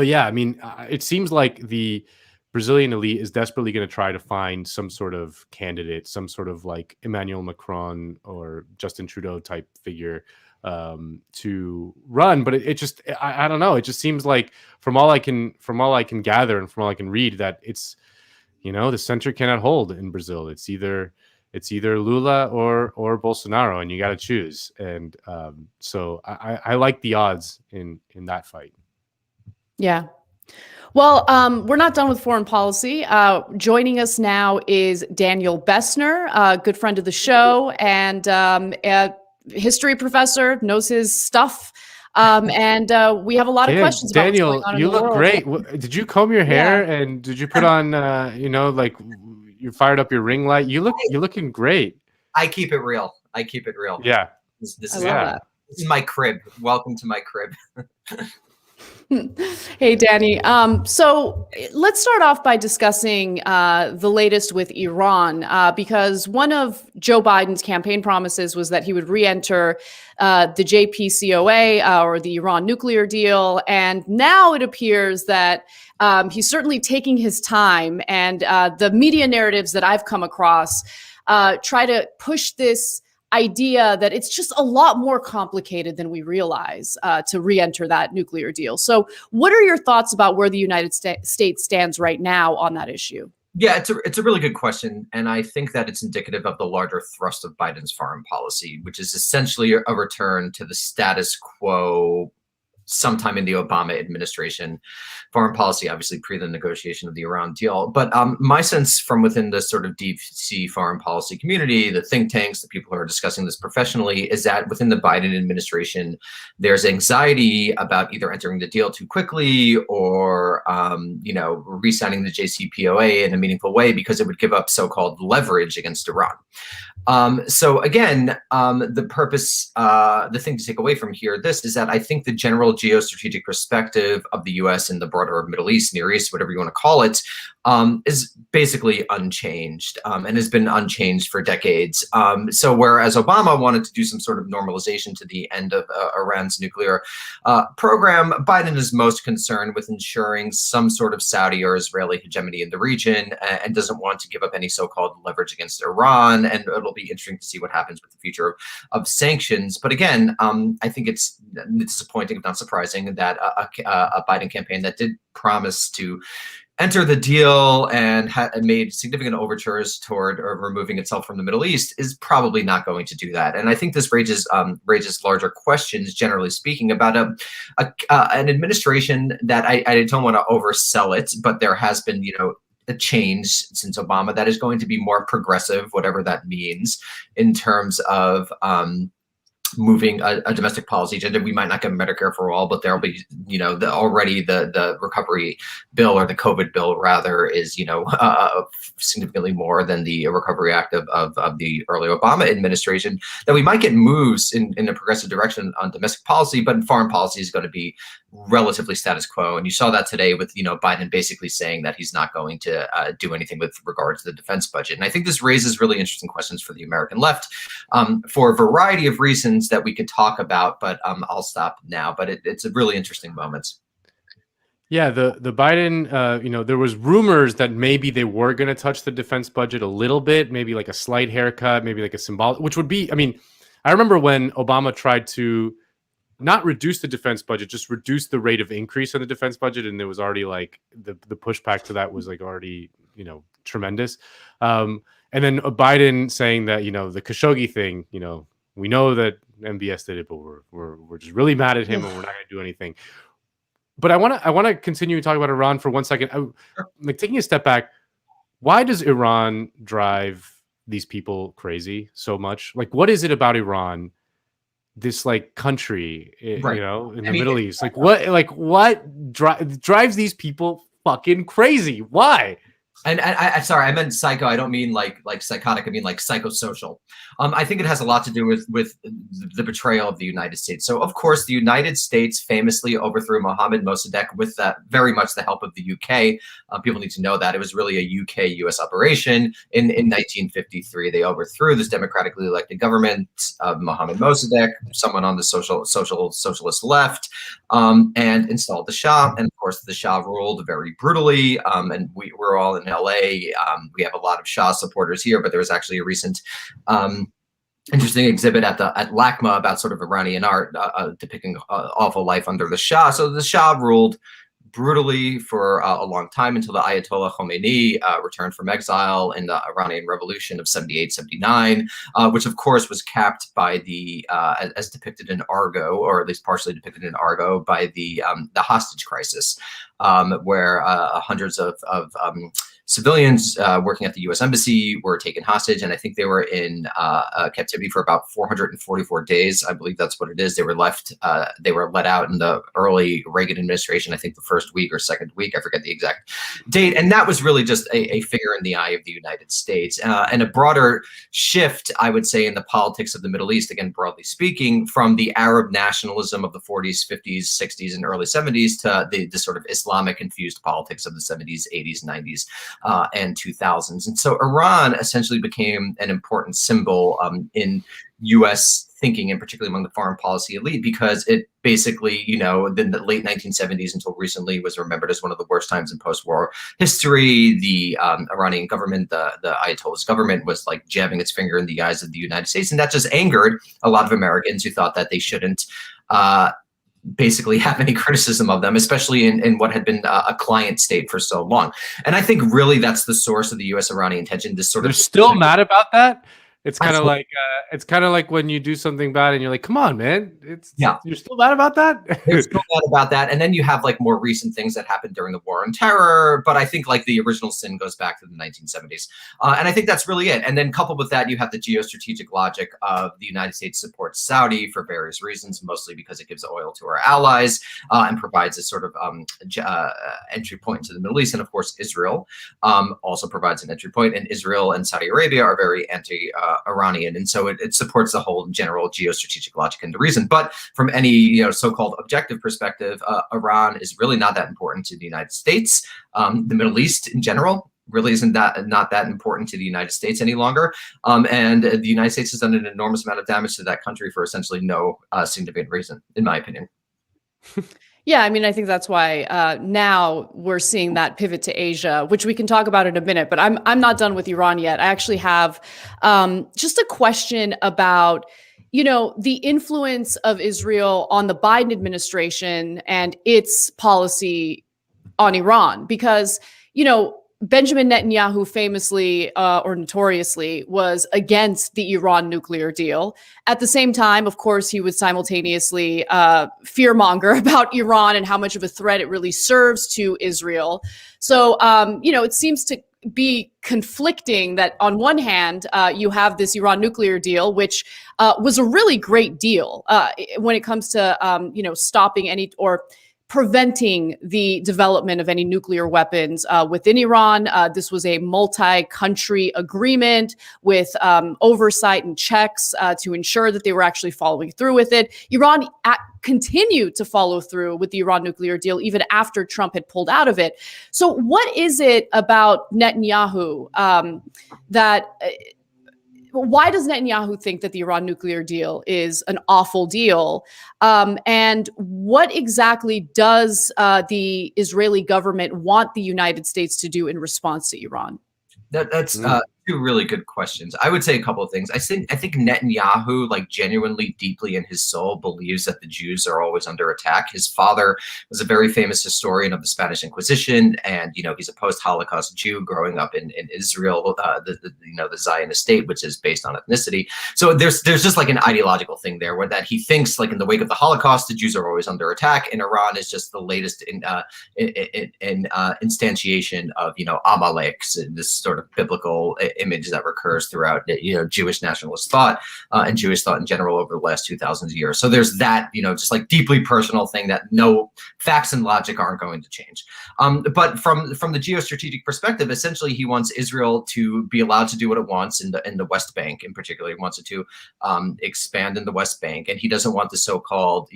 yeah, I mean, it seems like the Brazilian elite is desperately going to try to find some sort of candidate, some sort of like Emmanuel Macron or Justin Trudeau type figure to run. But it just, I don't know. It just seems like from all I can gather and from all I can read, that it's, the center cannot hold in Brazil. It's either Lula or Bolsonaro, and you got to choose. And so I like the odds in that fight. Yeah. Well, we're not done with foreign policy. Joining us now is Daniel Bessner, a good friend of the show and a history professor, knows his stuff. And we have a lot of questions about Daniel, what's going on you in the look world. great. Did you comb your hair and did you put on, like you fired up your ring light? You're looking great. I keep it real. Yeah. This is my crib. Welcome to my crib. Hey, Danny. So let's start off by discussing the latest with Iran, because one of Joe Biden's campaign promises was that he would re-enter the JCPOA or the Iran nuclear deal. And now it appears that he's certainly taking his time. And the media narratives that I've come across try to push this idea that it's just a lot more complicated than we realize to re-enter that nuclear deal. So what are your thoughts about where the United States stands right now on that issue? Yeah, it's a really good question. And I think that it's indicative of the larger thrust of Biden's foreign policy, which is essentially a return to the status quo sometime in the Obama administration. Foreign policy, obviously, pre the negotiation of the Iran deal. But my sense from within the sort of deep sea foreign policy community, the think tanks, the people who are discussing this professionally, is that within the Biden administration, there's anxiety about either entering the deal too quickly or, re-signing the JCPOA in a meaningful way because it would give up so-called leverage against Iran. So again, the purpose, the thing to take away from here, this is that I think the general geostrategic perspective of the U.S. and the broader Middle East, Near East, whatever you want to call it, is basically unchanged and has been unchanged for decades. So whereas Obama wanted to do some sort of normalization to the end of Iran's nuclear program, Biden is most concerned with ensuring some sort of Saudi or Israeli hegemony in the region and doesn't want to give up any so-called leverage against Iran. And it'll be interesting to see what happens with the future of sanctions. But again, I think it's disappointing, if not surprising, that a Biden campaign that did promise to enter the deal and made significant overtures toward removing itself from the Middle East is probably not going to do that. And I think this raises larger questions, generally speaking, about an administration that I don't want to oversell it, but there has been, a change since Obama that is going to be more progressive, whatever that means, in terms of moving a domestic policy agenda. We might not get Medicare for all, but there'll be, the recovery bill, or the COVID bill rather, is, significantly more than the Recovery Act of the early Obama administration. That we might get moves in a progressive direction on domestic policy, but foreign policy is going to be relatively status quo. And you saw that today with, Biden basically saying that he's not going to do anything with regard to the defense budget. And I think this raises really interesting questions for the American left for a variety of reasons that we could talk about, but I'll stop now. But it's a really interesting moment. Yeah, the Biden, there was rumors that maybe they were going to touch the defense budget a little bit, maybe like a slight haircut, maybe like a symbolic, which would be, I remember when Obama tried to not reduce the defense budget, just reduce the rate of increase in the defense budget. And there was already like the pushback to that was like already, tremendous. And then Biden saying that, the Khashoggi thing, we know that MBS did it, but we're just really mad at him and we're not going to do anything. But I want to continue to talk about Iran for 1 second. Like taking a step back, why does Iran drive these people crazy so much? Like, what is it about Iran, this like country, in the Middle East? Like what drives these people fucking crazy? Why? And I sorry, I meant psycho. I don't mean like psychotic. I mean like psychosocial. I think it has a lot to do with the betrayal of the United States. So of course, the United States famously overthrew Mohammad Mossadegh with that very much the help of the UK. People need to know that it was really a UK-US operation. In 1953, they overthrew this democratically elected government of Mohammad Mossadegh, someone on the socialist left, and installed the Shah. And of course, the Shah ruled very brutally. And we're all in LA. We have a lot of Shah supporters here, but there was actually a recent interesting exhibit at LACMA about sort of Iranian art depicting awful life under the Shah. So the Shah ruled brutally for a long time until the Ayatollah Khomeini returned from exile in the Iranian Revolution of 78, 79, which of course was capped by the, as depicted in Argo, or at least partially depicted in Argo, by the hostage crisis, where hundreds of civilians working at the U.S. Embassy were taken hostage, and I think they were in captivity for about 444 days. I believe that's what it is. They were let out in the early Reagan administration, I think the first week or second week, I forget the exact date. And that was really just a figure in the eye of the United States, and a broader shift, I would say, in the politics of the Middle East, again, broadly speaking, from the Arab nationalism of the 40s, 50s, 60s, and early 70s to the sort of Islamic-infused politics of the 70s, 80s, 90s. And 2000s. And so Iran essentially became an important symbol in U.S. thinking, and particularly among the foreign policy elite, because it basically, in the late 1970s until recently was remembered as one of the worst times in post-war history. The Iranian government, the Ayatollah's government, was like jabbing its finger in the eyes of the United States. And that just angered a lot of Americans who thought that they shouldn't basically have any criticism of them, especially in what had been a client state for so long. And I think really that's the source of the U.S.-Iranian tension. This sort They're of still mad about that. It's kind of like when you do something bad and you're like, come on, man. You're still mad about that? They're still mad about that. And then you have like more recent things that happened during the War on Terror. But I think like the original sin goes back to the 1970s. And I think that's really it. And then coupled with that, you have the geostrategic logic of the United States supports Saudi for various reasons, mostly because it gives oil to our allies and provides a sort of entry point into the Middle East. And of course, Israel also provides an entry point. And Israel and Saudi Arabia are very Iranian, and so it supports the whole general geostrategic logic and the reason. But from any so-called objective perspective, Iran is really not that important to the United States. The Middle East in general really isn't not that important to the United States any longer. And the United States has done an enormous amount of damage to that country for essentially no significant reason, in my opinion. Yeah, I mean, I think that's why now we're seeing that pivot to Asia, which we can talk about in a minute. But I'm not done with Iran yet. I actually have just a question about, the influence of Israel on the Biden administration and its policy on Iran, because, Benjamin Netanyahu famously or notoriously was against the Iran nuclear deal. At the same time, of course, he would simultaneously fearmonger about Iran and how much of a threat it really serves to Israel. So, it seems to be conflicting that on one hand, you have this Iran nuclear deal, which was a really great deal when it comes to, stopping any or preventing the development of any nuclear weapons within Iran. This was a multi-country agreement with oversight and checks to ensure that they were actually following through with it. Iran continued to follow through with the Iran nuclear deal even after Trump had pulled out of it. So what is it about Netanyahu why does Netanyahu think that the Iran nuclear deal is an awful deal? And what exactly does the Israeli government want the United States to do in response to Iran? That's two really good questions. I would say a couple of things. I think Netanyahu, like, genuinely deeply in his soul believes that the Jews are always under attack. His father was a very famous historian of the Spanish Inquisition, and he's a post-Holocaust Jew growing up in Israel, the Zionist state, which is based on ethnicity. So there's just like an ideological thing there, where that he thinks, like, in the wake of the Holocaust, the Jews are always under attack, and Iran is just the latest instantiation of Amalek, this sort of biblical image that recurs throughout Jewish nationalist thought and Jewish thought in general over the last 2,000 years. So there's that just like deeply personal thing that no facts and logic aren't going to change. But from the geostrategic perspective, essentially he wants Israel to be allowed to do what it wants in the West Bank. In particular, he wants it to expand in the West Bank, and he doesn't want the so-called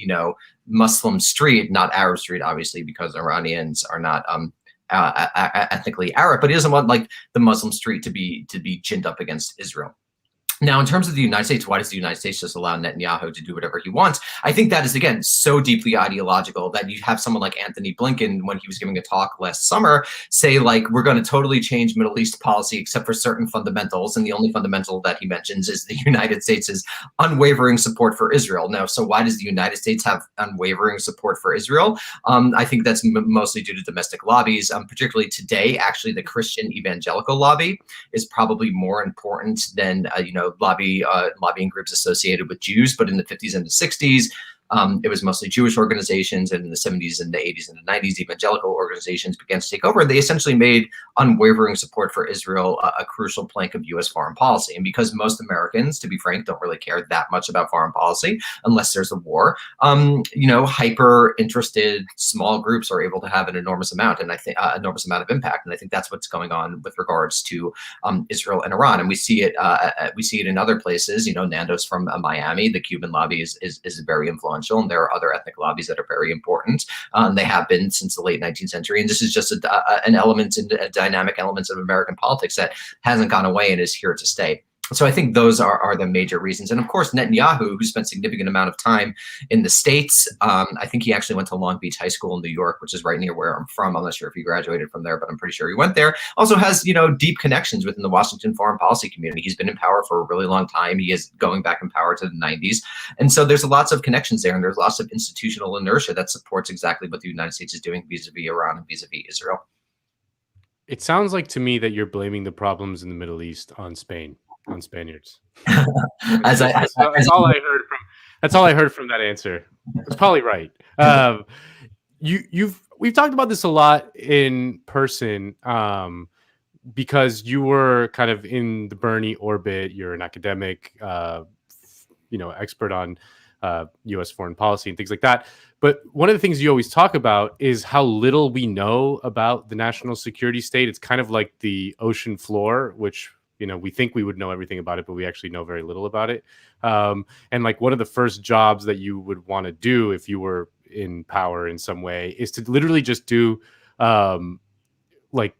Muslim street, not Arab street, obviously, because Iranians are not ethnically Arab, but he doesn't want, like, the Muslim street to be ginned up against Israel. Now, in terms of the United States, why does the United States just allow Netanyahu to do whatever he wants? I think that is, again, so deeply ideological that you have someone like Anthony Blinken, when he was giving a talk last summer, say, like, we're going to totally change Middle East policy except for certain fundamentals. And the only fundamental that he mentions is the United States' unwavering support for Israel. Now, so why does the United States have unwavering support for Israel? I think that's mostly due to domestic lobbies, particularly today. Actually, the Christian evangelical lobby is probably more important than, lobbying groups associated with Jews. But in the 50s and the 60s, it was mostly Jewish organizations, and in the 70s and the 80s and the 90s, evangelical organizations began to take over. They essentially made unwavering support for Israel a crucial plank of U.S. foreign policy. And because most Americans, to be frank, don't really care that much about foreign policy unless there's a war, hyper interested small groups are able to have an enormous amount, and I think enormous amount of impact. And I think that's what's going on with regards to Israel and Iran. And we see it in other places. Nando's from Miami. The Cuban lobby is very influential. And there are other ethnic lobbies that are very important. They have been since the late 19th century. And this is just an element and a dynamic elements of American politics that hasn't gone away and is here to stay. So I think those are the major reasons. And of course, Netanyahu, who spent significant amount of time in the States, I think he actually went to Long Beach High School in New York, which is right near where I'm from. I'm not sure if he graduated from there, but I'm pretty sure he went there. Also has, deep connections within the Washington foreign policy community. He's been in power for a really long time. He is going back in power to the 90s. And so there's lots of connections there, and there's lots of institutional inertia that supports exactly what the United States is doing vis-a-vis Iran and vis-a-vis Israel. It sounds like to me that you're blaming the problems in the Middle East on Spain. On Spaniards. That's all I heard from that answer. It's probably right. We've talked about this a lot in person because you were kind of in the Bernie orbit. You're an academic, expert on U.S. foreign policy and things like that. But one of the things you always talk about is how little we know about the national security state. It's kind of like the ocean floor, which we think we would know everything about it, but we actually know very little about it. And like one of the first jobs that you would want to do if you were in power in some way is to literally just do like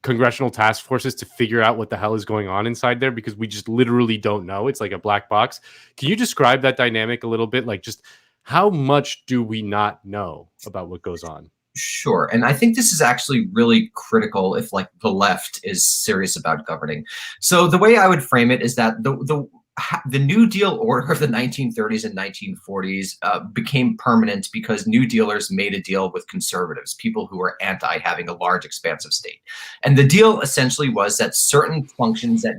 congressional task forces to figure out what the hell is going on inside there, because we just literally don't know. It's like a black box. Can you describe that dynamic a little bit? Like, just how much do we not know about what goes on? Sure. And I think this is actually really critical if, like, the left is serious about governing. So the way I would frame it is that the New Deal order of the 1930s and 1940s became permanent because New Dealers made a deal with conservatives, people who were anti having a large, expansive state. And the deal essentially was that certain functions that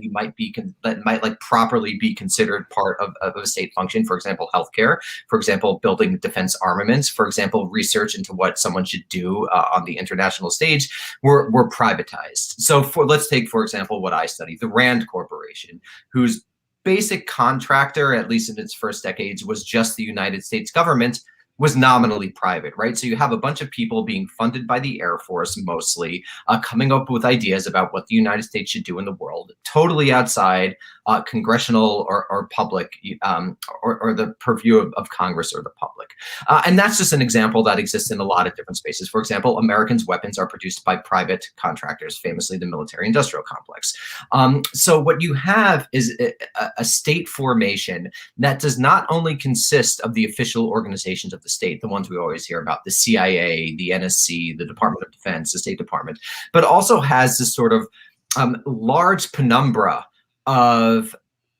might like properly be considered part of a state function, for example, healthcare, for example, building defense armaments, for example, research into what someone should do on the international stage, were privatized. So let's take, for example, what I study, the Rand Corporation, whose basic contractor, at least in its first decades, was just the United States government, was nominally private, right? So you have a bunch of people being funded by the Air Force, mostly, coming up with ideas about what the United States should do in the world, totally outside congressional or public, or the purview of Congress or the public. And that's just an example that exists in a lot of different spaces. For example, Americans' weapons are produced by private contractors, famously the military-industrial complex. So what you have is a state formation that does not only consist of the official organizations of the state, the ones we always hear about, the CIA, the NSC, the Department of Defense, the State Department, but also has this sort of large penumbra of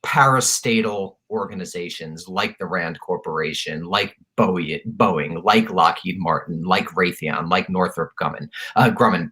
parastatal organizations like the Rand Corporation, like Boeing, like Lockheed Martin, like Raytheon, like Northrop Grumman,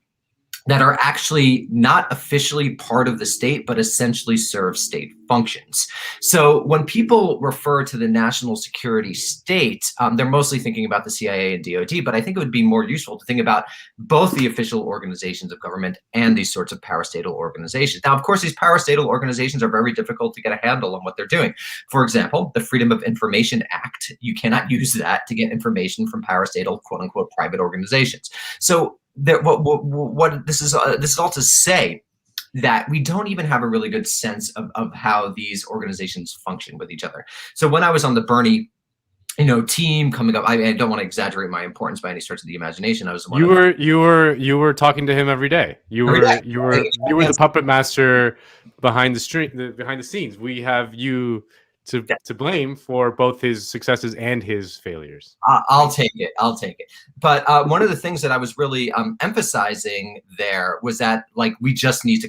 that are actually not officially part of the state, but essentially serve state functions. So when people refer to the national security state, they're mostly thinking about the CIA and DoD, but I think it would be more useful to think about both the official organizations of government and these sorts of parastatal organizations. Now, of course, these parastatal organizations are very difficult to get a handle on what they're doing. For example, the Freedom of Information Act, you cannot use that to get information from parastatal, quote unquote, private organizations. So what this is all to say that we don't even have a really good sense of how these organizations function with each other. So when I was on the Bernie team coming up, I don't want to exaggerate my importance by any stretch of the imagination. I was the one you were talking to him every day. You were the puppet master behind the scenes. We have you to blame for both his successes and his failures. I'll take it. But one of the things that I was really emphasizing there was that we just need to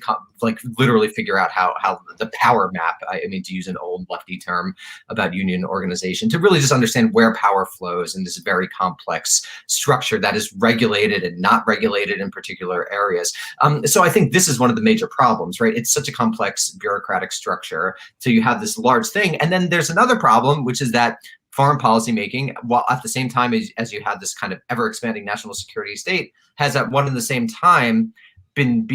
literally figure out how the power map, I mean, to use an old lefty term about union organization, to really just understand where power flows in this very complex structure that is regulated and not regulated in particular areas. So I think this is one of the major problems, right? It's such a complex bureaucratic structure. So you have this large thing. And then there's another problem, which is that foreign policy making, while at the same time as you had this kind of ever expanding national security state, has at one and the same time been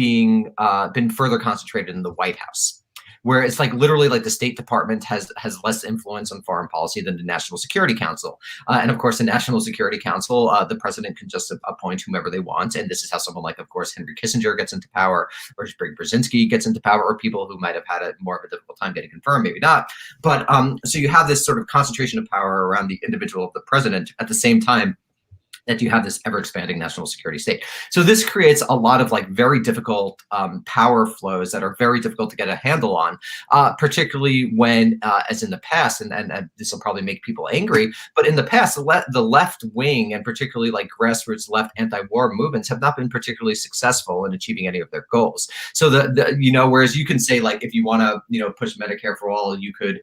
further concentrated in the White House, where it's literally the State Department has less influence on foreign policy than the National Security Council. And of course, the National Security Council, the president can just appoint whomever they want. And this is how someone like, of course, Henry Kissinger gets into power, or Brzezinski gets into power, or people who might have had more of a difficult time getting confirmed, maybe not. But so you have this sort of concentration of power around the individual of the president at the same time that you have this ever-expanding national security state. So this creates a lot of very difficult power flows that are very difficult to get a handle on, particularly when, as in the past, and this will probably make people angry, but in the past, the left wing, and particularly grassroots left anti-war movements, have not been particularly successful in achieving any of their goals. So whereas you can say if you want to push Medicare for all, you could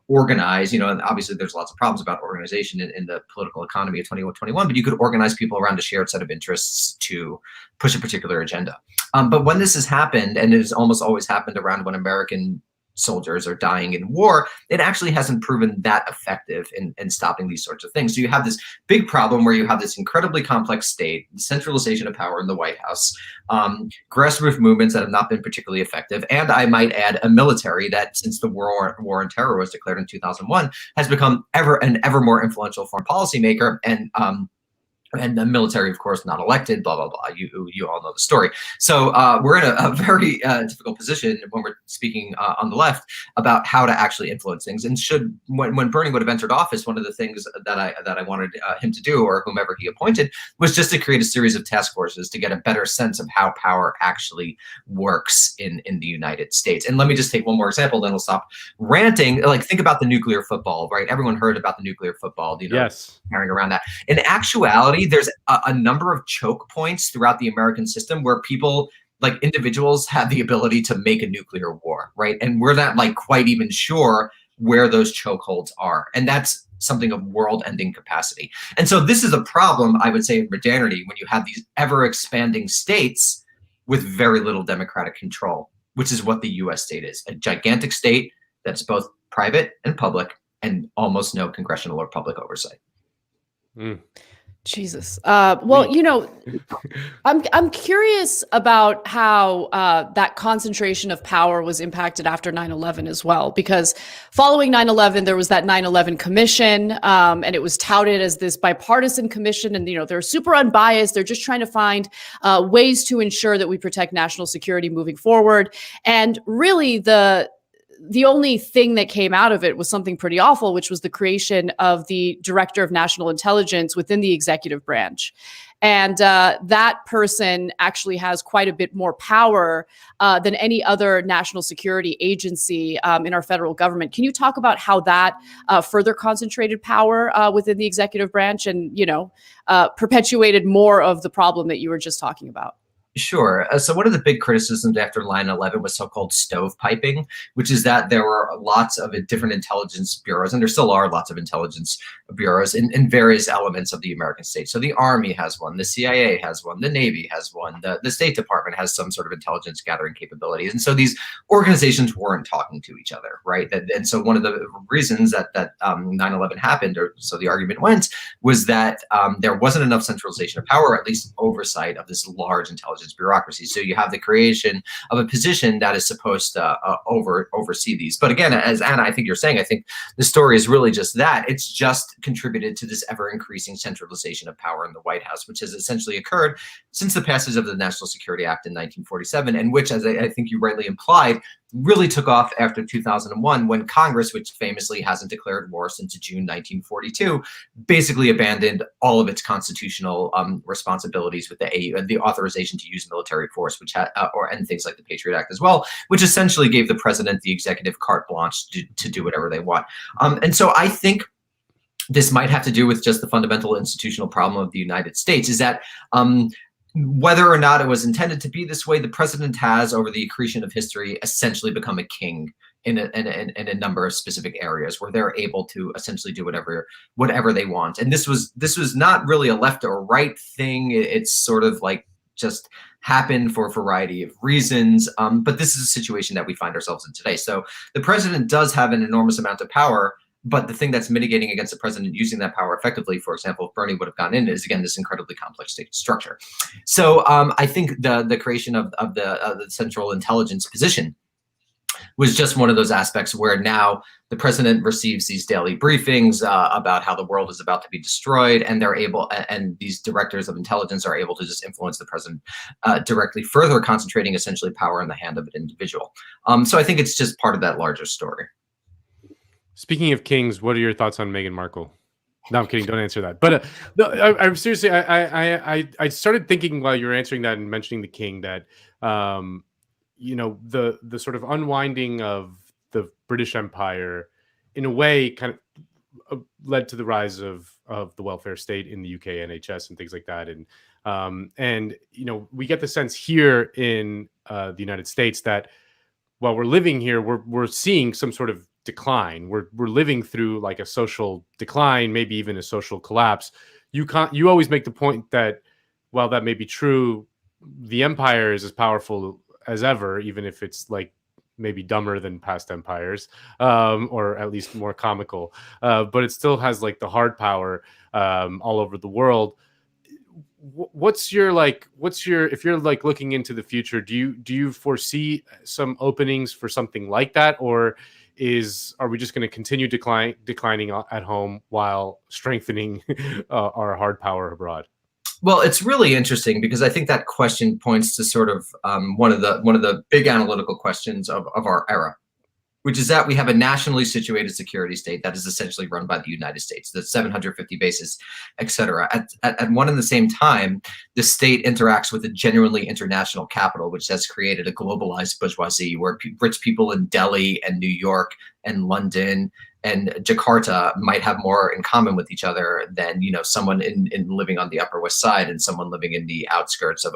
organize, and obviously there's lots of problems about organization in the political economy of 2021, but you could organize people around a shared set of interests to push a particular agenda. But when this has happened, and it has almost always happened around when American soldiers are dying in war, it actually hasn't proven that effective in stopping these sorts of things. So you have this big problem where you have this incredibly complex state, the centralization of power in the White House, grassroots movements that have not been particularly effective, and I might add a military that, since the war on terror was declared in 2001, has become an ever more influential foreign policy maker, and the military, of course, not elected, blah, blah, blah. You all know the story. So we're in a very difficult position when we're speaking on the left about how to actually influence things. And when Bernie would have entered office, one of the things that I wanted him to do, or whomever he appointed, was just to create a series of task forces to get a better sense of how power actually works in the United States. And let me just take one more example, then we'll stop ranting. Think about the nuclear football, right? Everyone heard about the nuclear football, yes, carrying around that. In actuality, there's a number of choke points throughout the American system where people, individuals, have the ability to make a nuclear war, right? And we're not quite even sure where those chokeholds are. And that's something of world-ending capacity. And so this is a problem, I would say, in modernity, when you have these ever-expanding states with very little democratic control, which is what the US state is, a gigantic state that's both private and public, and almost no congressional or public oversight. Jesus. Well, I'm curious about how that concentration of power was impacted after 9/11 as well, because following 9/11, there was that 9/11 commission, and it was touted as this bipartisan commission. And, they're super unbiased. They're just trying to find ways to ensure that we protect national security moving forward. And really, the only thing that came out of it was something pretty awful, which was the creation of the Director of National Intelligence within the executive branch. And that person actually has quite a bit more power than any other national security agency in our federal government. Can you talk about how that further concentrated power within the executive branch and, perpetuated more of the problem that you were just talking about? Sure. So one of the big criticisms after 9/11 was so-called stovepiping, which is that there were lots of different intelligence bureaus, and there still are lots of intelligence bureaus in various elements of the American state. So the Army has one, the CIA has one, the Navy has one, the State Department has some sort of intelligence gathering capabilities. And so these organizations weren't talking to each other, right? And so one of the reasons that 9/11 happened, or so the argument went, was that there wasn't enough centralization of power, or at least oversight of this large intelligence bureaucracy. So you have the creation of a position that is supposed to oversee these. But again, as Anna, I think you're saying, I think the story is really just that. It's just contributed to this ever increasing centralization of power in the White House, which has essentially occurred since the passage of the National Security Act in 1947, and which, as I think you rightly implied, really took off after 2001, when Congress, which famously hasn't declared war since June 1942, basically abandoned all of its constitutional responsibilities with the AU and the authorization to use military force, which had, and things like the Patriot Act as well, which essentially gave the president the executive carte blanche to do whatever they want. And so I think this might have to do with just the fundamental institutional problem of the United States, is that whether or not it was intended to be this way, the president has, over the accretion of history, essentially become a king in a number of specific areas where they're able to essentially do whatever they want. And this was not really a left or right thing. It's sort of like just happened for a variety of reasons. But this is a situation that we find ourselves in today. So the president does have an enormous amount of power. But the thing that's mitigating against the president using that power effectively, for example, if Bernie would have gone in, is again this incredibly complex state structure. So I think the creation of the central intelligence position was just one of those aspects where now the president receives these daily briefings about how the world is about to be destroyed, and they're able, and these directors of intelligence are able to just influence the president directly, further concentrating essentially power in the hand of an individual. So I think it's just part of that larger story. Speaking of kings, what are your thoughts on Meghan Markle? No, I'm kidding. Don't answer that. But no, I'm seriously. I started thinking while you were answering that and mentioning the king that, you know, the sort of unwinding of the British Empire, in a way, kind of led to the rise of the welfare state in the UK, NHS, and things like that. And you know, we get the sense here in the United States that while we're living here, we're seeing some sort of decline. We're living through like a social decline, maybe even a social collapse. You always make the point that while that may be true, the empire is as powerful as ever, even if it's like maybe dumber than past empires, or at least more comical. But it still has like the hard power all over the world. If you're like looking into the future, do you foresee some openings for something like that, or are we just going to continue declining at home while strengthening our hard power abroad? Well, it's really interesting because I think that question points to sort of one of the big analytical questions of our era, which is that we have a nationally situated security state that is essentially run by the United States, the 750 bases, et cetera. At one and the same time, the state interacts with a genuinely international capital, which has created a globalized bourgeoisie where rich people in Delhi and New York and London and Jakarta might have more in common with each other than, you know, someone in living on the Upper West Side and someone living in the outskirts of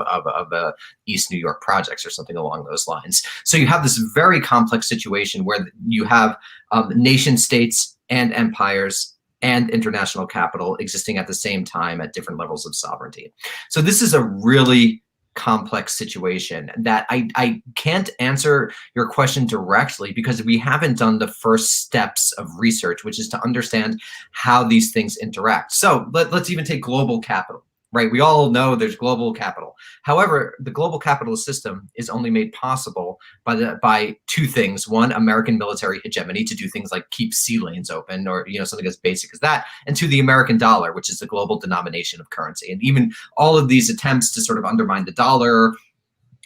East New York projects or something along those lines. So you have this very complex situation where you have nation states and empires and international capital existing at the same time at different levels of sovereignty. So this is a really complex situation that I can't answer your question directly because we haven't done the first steps of research, which is to understand how these things interact. So let's even take global capital, right? We all know there's global capital. However, the global capitalist system is only made possible by two things. One, American military hegemony to do things like keep sea lanes open, or, you know, something as basic as that. And two, the American dollar, which is the global denomination of currency. And even all of these attempts to sort of undermine the dollar,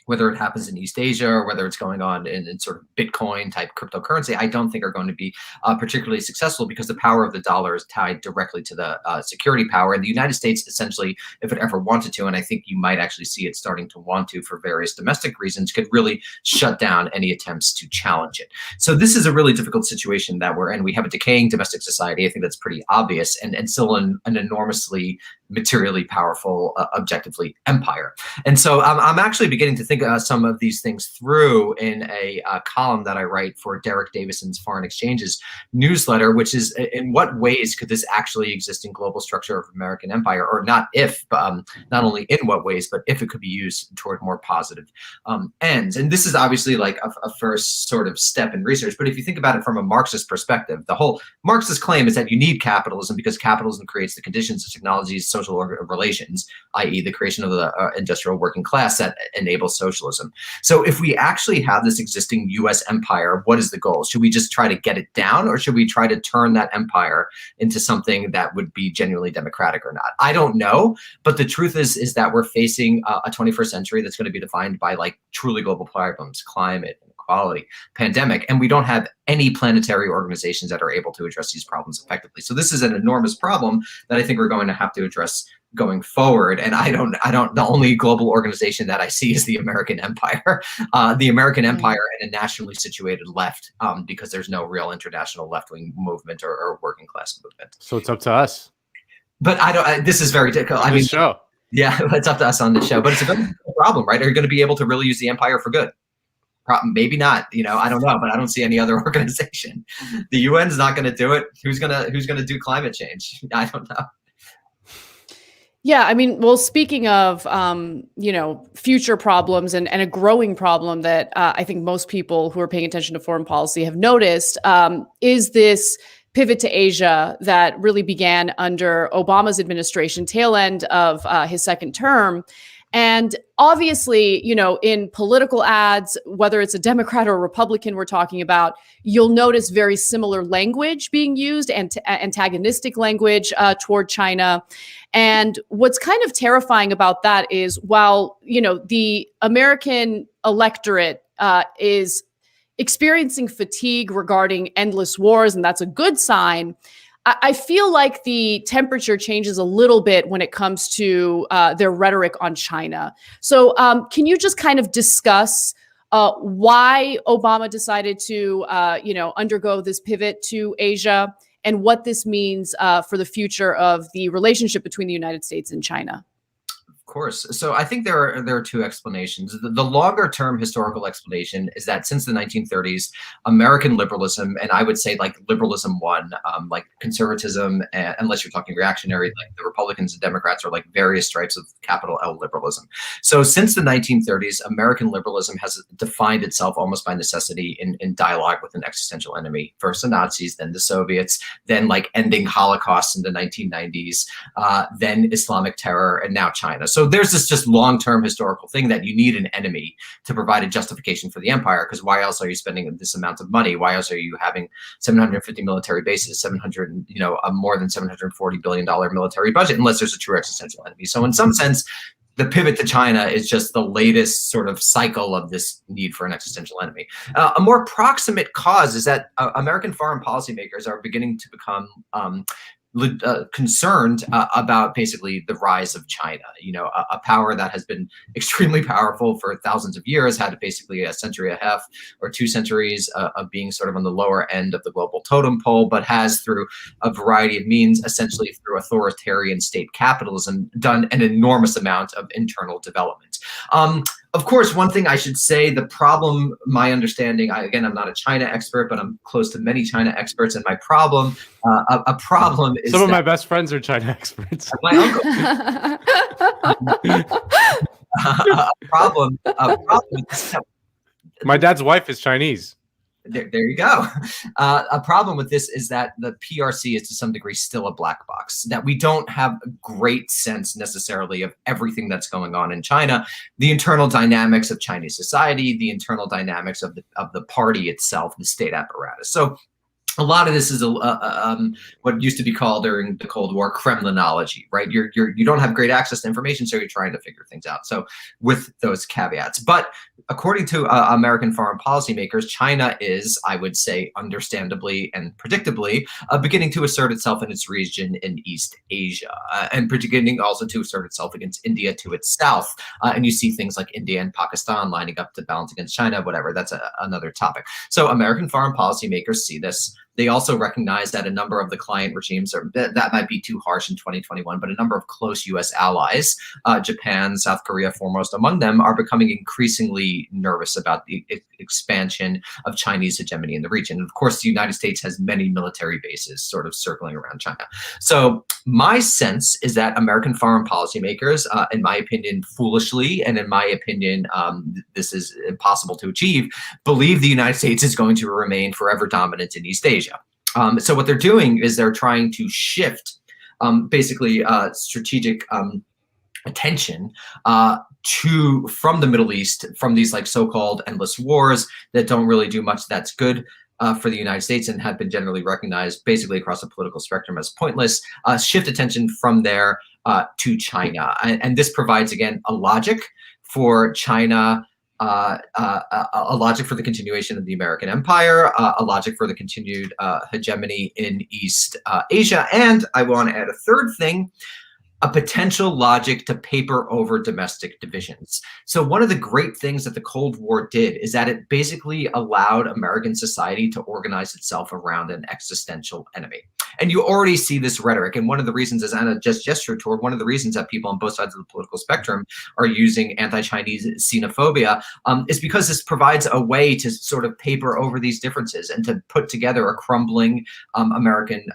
whether it happens in East Asia or whether it's going on in sort of Bitcoin type cryptocurrency, I don't think are going to be particularly successful because the power of the dollar is tied directly to the security power. And the United States, essentially, if it ever wanted to, and I think you might actually see it starting to want to for various domestic reasons, could really shut down any attempts to challenge it. So this is a really difficult situation that we're in. We have a decaying domestic society. I think that's pretty obvious, and still an enormously materially powerful, objectively empire. And so I'm actually beginning to think some of these things through in a column that I write for Derek Davison's Foreign Exchanges newsletter, which is in what ways could this actually exist in global structure of American empire, or not if, not only in what ways, but if it could be used toward more positive ends. And this is obviously like a first sort of step in research. But if you think about it from a Marxist perspective, the whole Marxist claim is that you need capitalism because capitalism creates the conditions of technologies, social relations, i.e. the creation of the industrial working class that enables socialism. So if we actually have this existing US empire, what is the goal? Should we just try to get it down, or should we try to turn that empire into something that would be genuinely democratic or not? I don't know, but the truth is that we're facing a 21st century that's going to be defined by like truly global problems, climate, inequality, pandemic, and we don't have any planetary organizations that are able to address these problems effectively. So this is an enormous problem that I think we're going to have to address going forward. And the only global organization that I see is the American empire, the American empire and a nationally situated left, because there's no real international left-wing movement or working class movement. So it's up to us. But this is very difficult. I mean, show. Yeah, it's up to us on the show, but it's a very difficult problem, right? Are you going to be able to really use the empire for good? Maybe not, I don't know, but I don't see any other organization. The UN is not going to do it. Who's going to do climate change? I don't know. Yeah, I mean, well, speaking of, future problems and a growing problem that I think most people who are paying attention to foreign policy have noticed is this pivot to Asia that really began under Obama's administration, tail end of his second term. And obviously, in political ads, whether it's a Democrat or a Republican we're talking about, you'll notice very similar language being used, and antagonistic language toward China. And what's kind of terrifying about that is while, the American electorate is experiencing fatigue regarding endless wars, and that's a good sign, I feel like the temperature changes a little bit when it comes to their rhetoric on China. So can you just kind of discuss why Obama decided to, undergo this pivot to Asia, and what this means for the future of the relationship between the United States and China? Of course. So I think there are two explanations. The longer term historical explanation is that since the 1930s, American liberalism, and I would say like liberalism won, like conservatism, unless you're talking reactionary, like the Republicans and Democrats are like various stripes of capital L liberalism. So since the 1930s, American liberalism has defined itself almost by necessity in dialogue with an existential enemy. First the Nazis, then the Soviets, then like ending Holocaust in the 1990s, then Islamic terror, and now China. So there's this just long-term historical thing that you need an enemy to provide a justification for the empire, because why else are you spending this amount of money? Why else are you having 750 military bases, a more than $740 billion military budget, unless there's a true existential enemy? So in some sense, the pivot to China is just the latest sort of cycle of this need for an existential enemy. A more proximate cause is that American foreign policymakers are beginning to become concerned about basically the rise of China, a power that has been extremely powerful for thousands of years, had basically a century and a half or 2 centuries of being sort of on the lower end of the global totem pole, but has through a variety of means, essentially through authoritarian state capitalism, done an enormous amount of internal development. Of course, one thing I should say, the problem, my understanding, I'm not a China expert, but I'm close to many China experts, and my problem, a problem is some of my best friends are China experts. My uncle. a problem with my dad's wife is Chinese. There you go. A problem with this is that the PRC is to some degree still a black box, that we don't have a great sense necessarily of everything that's going on in China, the internal dynamics of Chinese society, the internal dynamics of the party itself, the state apparatus. So a lot of this is what used to be called during the Cold War Kremlinology, right? You don't have great access to information, so you're trying to figure things out. So with those caveats, but according to American foreign policymakers, China is, I would say, understandably and predictably, beginning to assert itself in its region in East Asia, and beginning also to assert itself against India to its south. And you see things like India and Pakistan lining up to balance against China, whatever. That's another topic. So American foreign policymakers see this. They also recognize that a number of the client regimes that might be too harsh in 2021, but a number of close U.S. allies, Japan, South Korea foremost among them, are becoming increasingly nervous about the expansion of Chinese hegemony in the region. And of course, the United States has many military bases sort of circling around China. So my sense is that American foreign policymakers, in my opinion, foolishly, and in my opinion, this is impossible to achieve, believe the United States is going to remain forever dominant in East Asia. So what they're doing is they're trying to shift basically strategic attention from the Middle East, from these like so-called endless wars that don't really do much that's good for the United States and have been generally recognized basically across the political spectrum as pointless, shift attention from there to China. And this provides, again, a logic for China, a logic for the continuation of the American empire, a logic for the continued hegemony in East Asia. And I want to add a third thing, a potential logic to paper over domestic divisions. So one of the great things that the Cold War did is that it basically allowed American society to organize itself around an existential enemy. And you already see this rhetoric. And one of the reasons, as Anna just gestured toward, one of the reasons that people on both sides of the political spectrum are using anti-Chinese xenophobia is because this provides a way to sort of paper over these differences and to put together a crumbling American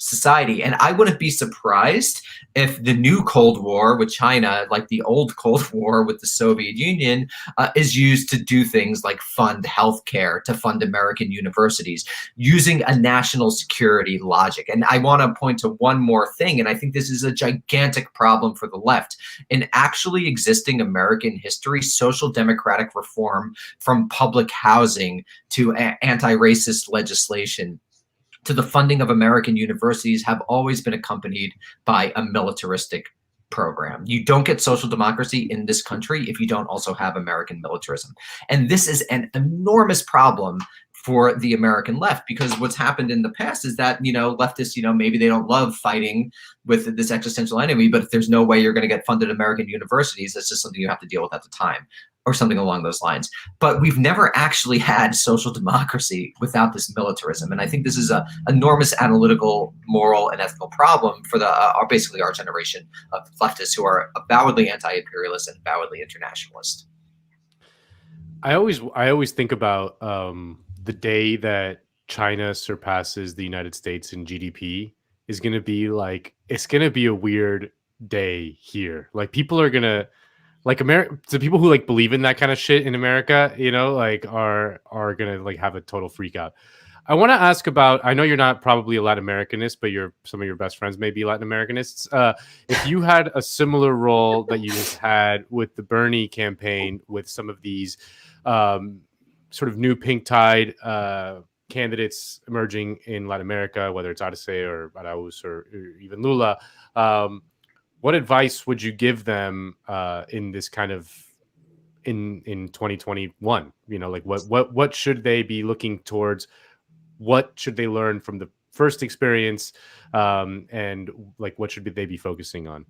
society. And I wouldn't be surprised if the new Cold War with China, like the old Cold War with the Soviet Union, is used to do things like fund healthcare, to fund American universities, using a national security logic. And I want to point to one more thing, and I think this is a gigantic problem for the left. In actually existing American history, social democratic reform, from public housing to anti-racist legislation, to the funding of American universities, have always been accompanied by a militaristic program. You don't get social democracy in this country if you don't also have American militarism. And this is an enormous problem for the American left, because what's happened in the past is that, leftists, maybe they don't love fighting with this existential enemy, but if there's no way you're going to get funded American universities, that's just something you have to deal with at the time, or something along those lines. But we've never actually had social democracy without this militarism. And I think this is an enormous analytical, moral, and ethical problem for basically our generation of leftists who are avowedly anti-imperialist and avowedly internationalist. I always think about the day that China surpasses the United States in GDP is going to be like, it's going to be a weird day here. Like, people are going to, like, the people who like believe in that kind of shit in America, are going to like have a total freak out. I want to ask about, I know you're not probably a Latin Americanist, but some of your best friends may be Latin Americanists. If you had a similar role that you just had with the Bernie campaign, with some of these sort of new pink tide candidates emerging in Latin America, whether it's Arce or Arauz or even Lula, what advice would you give them in this kind of in 2021? Like what should they be looking towards? What should they learn from the first experience? And like, what should they be focusing on?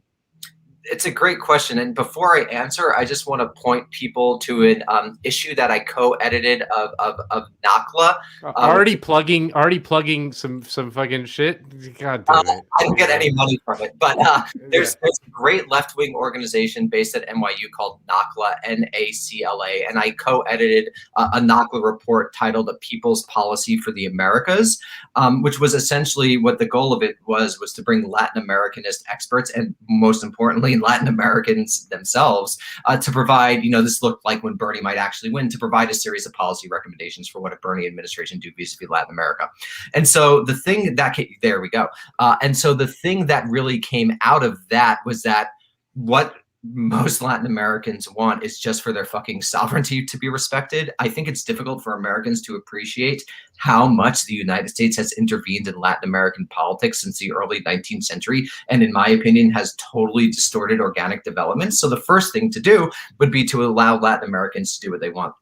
It's a great question. And before I answer, I just want to point people to an issue that I co-edited of NACLA. Already plugging some fucking shit. God damn it. I don't get any money from it, but there's a great left-wing organization based at NYU called NACLA, N-A-C-L-A, and I co-edited a NACLA report titled "A People's Policy for the Americas," which was essentially what the goal of it was to bring Latin Americanist experts, and most importantly, Latin Americans themselves, to provide, this looked like when Bernie might actually win, to provide a series of policy recommendations for what a Bernie administration do vis-a-vis Latin America. And so the thing that there we go. And so the thing that really came out of that was that what most Latin Americans want is just for their fucking sovereignty to be respected. I think it's difficult for Americans to appreciate how much the United States has intervened in Latin American politics since the early 19th century, and in my opinion has totally distorted organic development. So the first thing to do would be to allow Latin Americans to do what they want.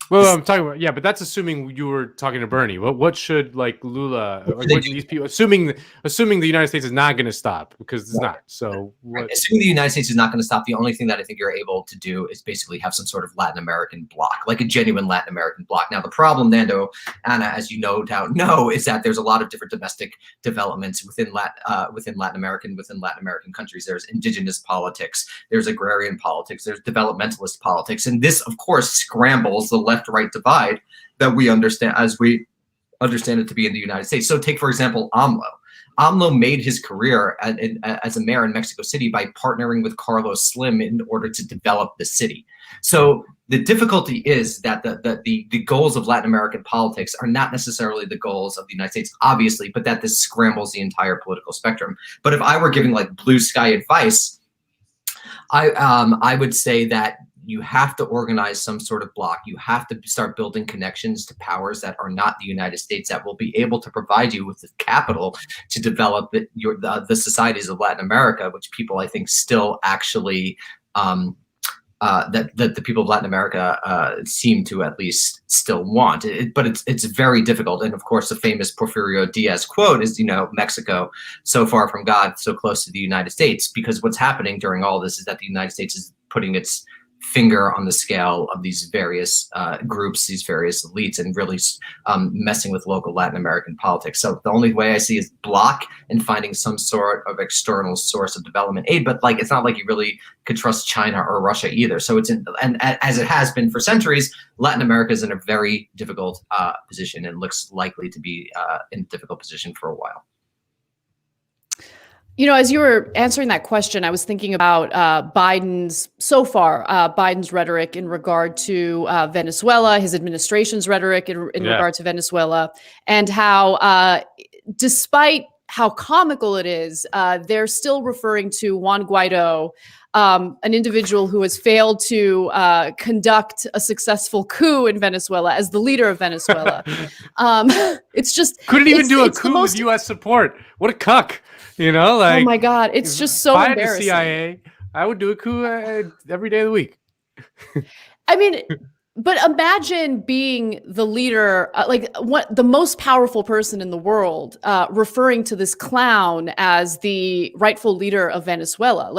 Well, I'm talking about, yeah, but that's assuming you were talking to Bernie. What should like Lula, like what these people, assuming the United States is not going to stop, because it's not. So Right. Assuming the United States is not going to stop, the only thing that I think you're able to do is basically have some sort of Latin American bloc, like a genuine Latin American bloc. Now, the problem, Nando, Anna, as you no doubt know, is that there's a lot of different domestic developments within Latin American countries. There's indigenous politics, there's agrarian politics, there's developmentalist politics, and this, of course, scrambles the left-right divide that we understand as we understand it to be in the United States. So take, for example, AMLO. AMLO made his career as a mayor in Mexico City by partnering with Carlos Slim in order to develop the city. So the difficulty is that the goals of Latin American politics are not necessarily the goals of the United States, obviously, but that this scrambles the entire political spectrum. But if I were giving like blue sky advice, I would say that you have to organize some sort of bloc. You have to start building connections to powers that are not the United States, that will be able to provide you with the capital to develop the societies of Latin America, which people, I think, still actually that the people of Latin America seem to at least still want. But it's very difficult. And of course, the famous Porfirio Diaz quote is, Mexico, so far from God, so close to the United States. Because what's happening during all this is that the United States is putting its finger on the scale of these various groups, these various elites, and really messing with local Latin American politics. So the only way I see is block and finding some sort of external source of development aid. But like, it's not like you really could trust China or Russia either. So and as it has been for centuries, Latin America is in a very difficult position and looks likely to be in a difficult position for a while. As you were answering that question, I was thinking about Biden's rhetoric in regard to Venezuela, his administration's rhetoric in regard to Venezuela, and how, despite how comical it is, they're still referring to Juan Guaido, an individual who has failed to conduct a successful coup in Venezuela, as the leader of Venezuela. It's just couldn't even do a coup with U.S. support. What a cuck. Oh my God, it's just so embarrassing. If I had the CIA, I would do a coup every day of the week. I mean, but imagine being the leader, the most powerful person in the world, referring to this clown as the rightful leader of Venezuela.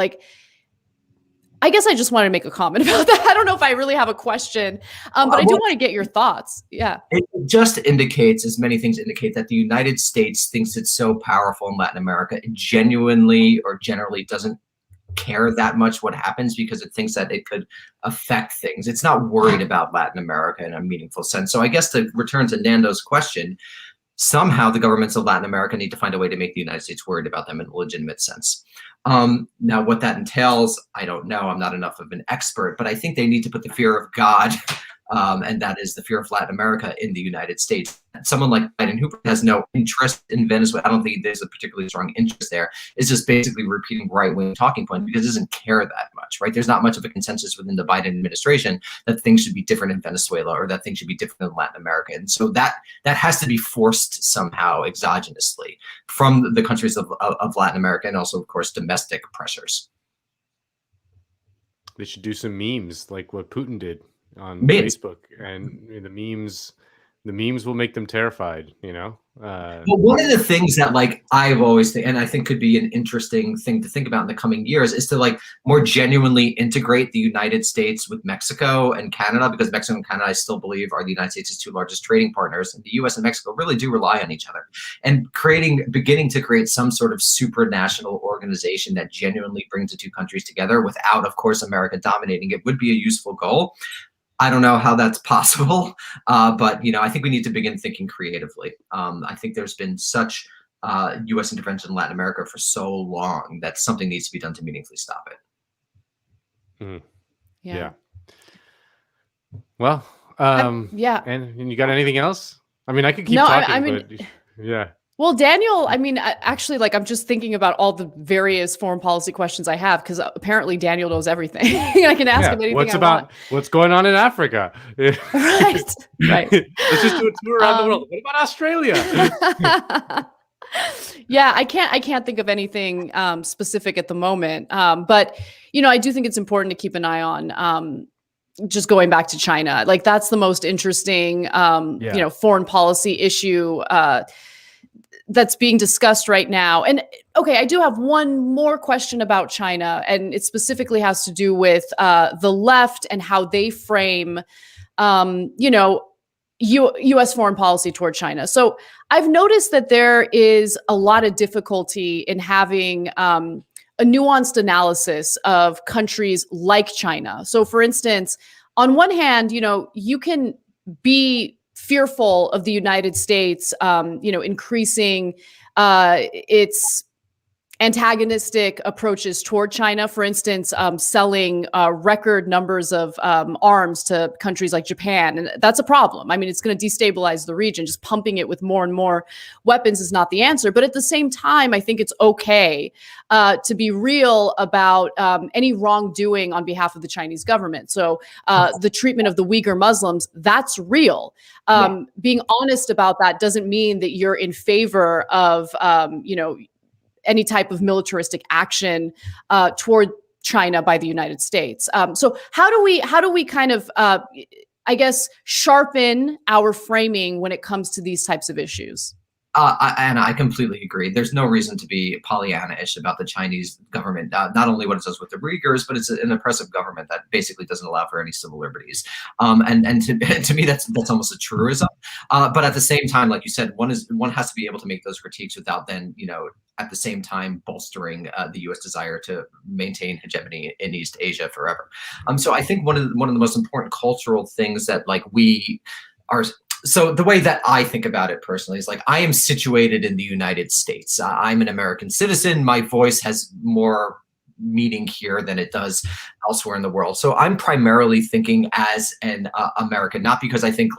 I guess I just wanted to make a comment about that. I don't know if I really have a question, but I do want to get your thoughts. Yeah. It just indicates, as many things indicate, that the United States thinks it's so powerful in Latin America. It genuinely or generally doesn't care that much what happens because it thinks that it could affect things. It's not worried about Latin America in a meaningful sense. So I guess to return to Nando's question, somehow the governments of Latin America need to find a way to make the United States worried about them in a legitimate sense. Now, what that entails, I don't know. I'm not enough of an expert, but I think they need to put the fear of God, and that is the fear of Latin America, in the United States. Someone like Biden, who has no interest in Venezuela, I don't think there's a particularly strong interest there, is just basically repeating right-wing talking points because it doesn't care that much, right? There's not much of a consensus within the Biden administration that things should be different in Venezuela or that things should be different in Latin America. And so that has to be forced somehow exogenously from the countries of Latin America, and also, of course, domestic pressures. They should do some memes like what Putin did on Facebook, and the memes will make them terrified, Well, one of the things that I've always think, and I think could be an interesting thing to think about in the coming years, is to more genuinely integrate the United States with Mexico and Canada, because Mexico and Canada, I still believe, are the United States' two largest trading partners, and the U.S. and Mexico really do rely on each other. And beginning to create some sort of supranational organization that genuinely brings the two countries together without, of course, America dominating it would be a useful goal. I don't know how that's possible, but I think we need to begin thinking creatively. I think there's been such U.S. intervention in Latin America for so long that something needs to be done to meaningfully stop it. Mm. Yeah. Well, yeah. And you got anything else? I mean, I could keep talking, but yeah. Well, Daniel, I mean, actually, I'm just thinking about all the various foreign policy questions I have, because apparently Daniel knows everything. I can ask him anything want. What's going on in Africa? Right. Let's just do a tour around the world. What about Australia? Yeah, I can't think of anything specific at the moment. But I do think it's important to keep an eye on just going back to China. Like that's the most interesting, foreign policy issue that's being discussed right now. And okay, I do have one more question about China, and it specifically has to do with the left and how they frame, U.S. foreign policy toward China. So I've noticed that there is a lot of difficulty in having a nuanced analysis of countries like China. So for instance, on one hand, you can be fearful of the United States, increasing its antagonistic approaches toward China, for instance, selling record numbers of arms to countries like Japan. And that's a problem. I mean, it's going to destabilize the region. Just pumping it with more and more weapons is not the answer. But at the same time, I think it's okay to be real about any wrongdoing on behalf of the Chinese government. So the treatment of the Uyghur Muslims, that's real. Being honest about that doesn't mean that you're in favor of, any type of militaristic action toward China by the United States. So how do we kind of, sharpen our framing when it comes to these types of issues? And I completely agree. There's no reason to be Pollyanna-ish about the Chinese government, not only what it does with the Uyghurs, but it's an oppressive government that basically doesn't allow for any civil liberties. And to me, that's almost a truism. But at the same time, like you said, one has to be able to make those critiques without then, at the same time bolstering the U.S. desire to maintain hegemony in East Asia forever. So I think one of the most important cultural things that we are. So the way that I think about it personally is I am situated in the United States. I'm an American citizen. My voice has more meaning here than it does elsewhere in the world. So I'm primarily thinking as an American, not because I think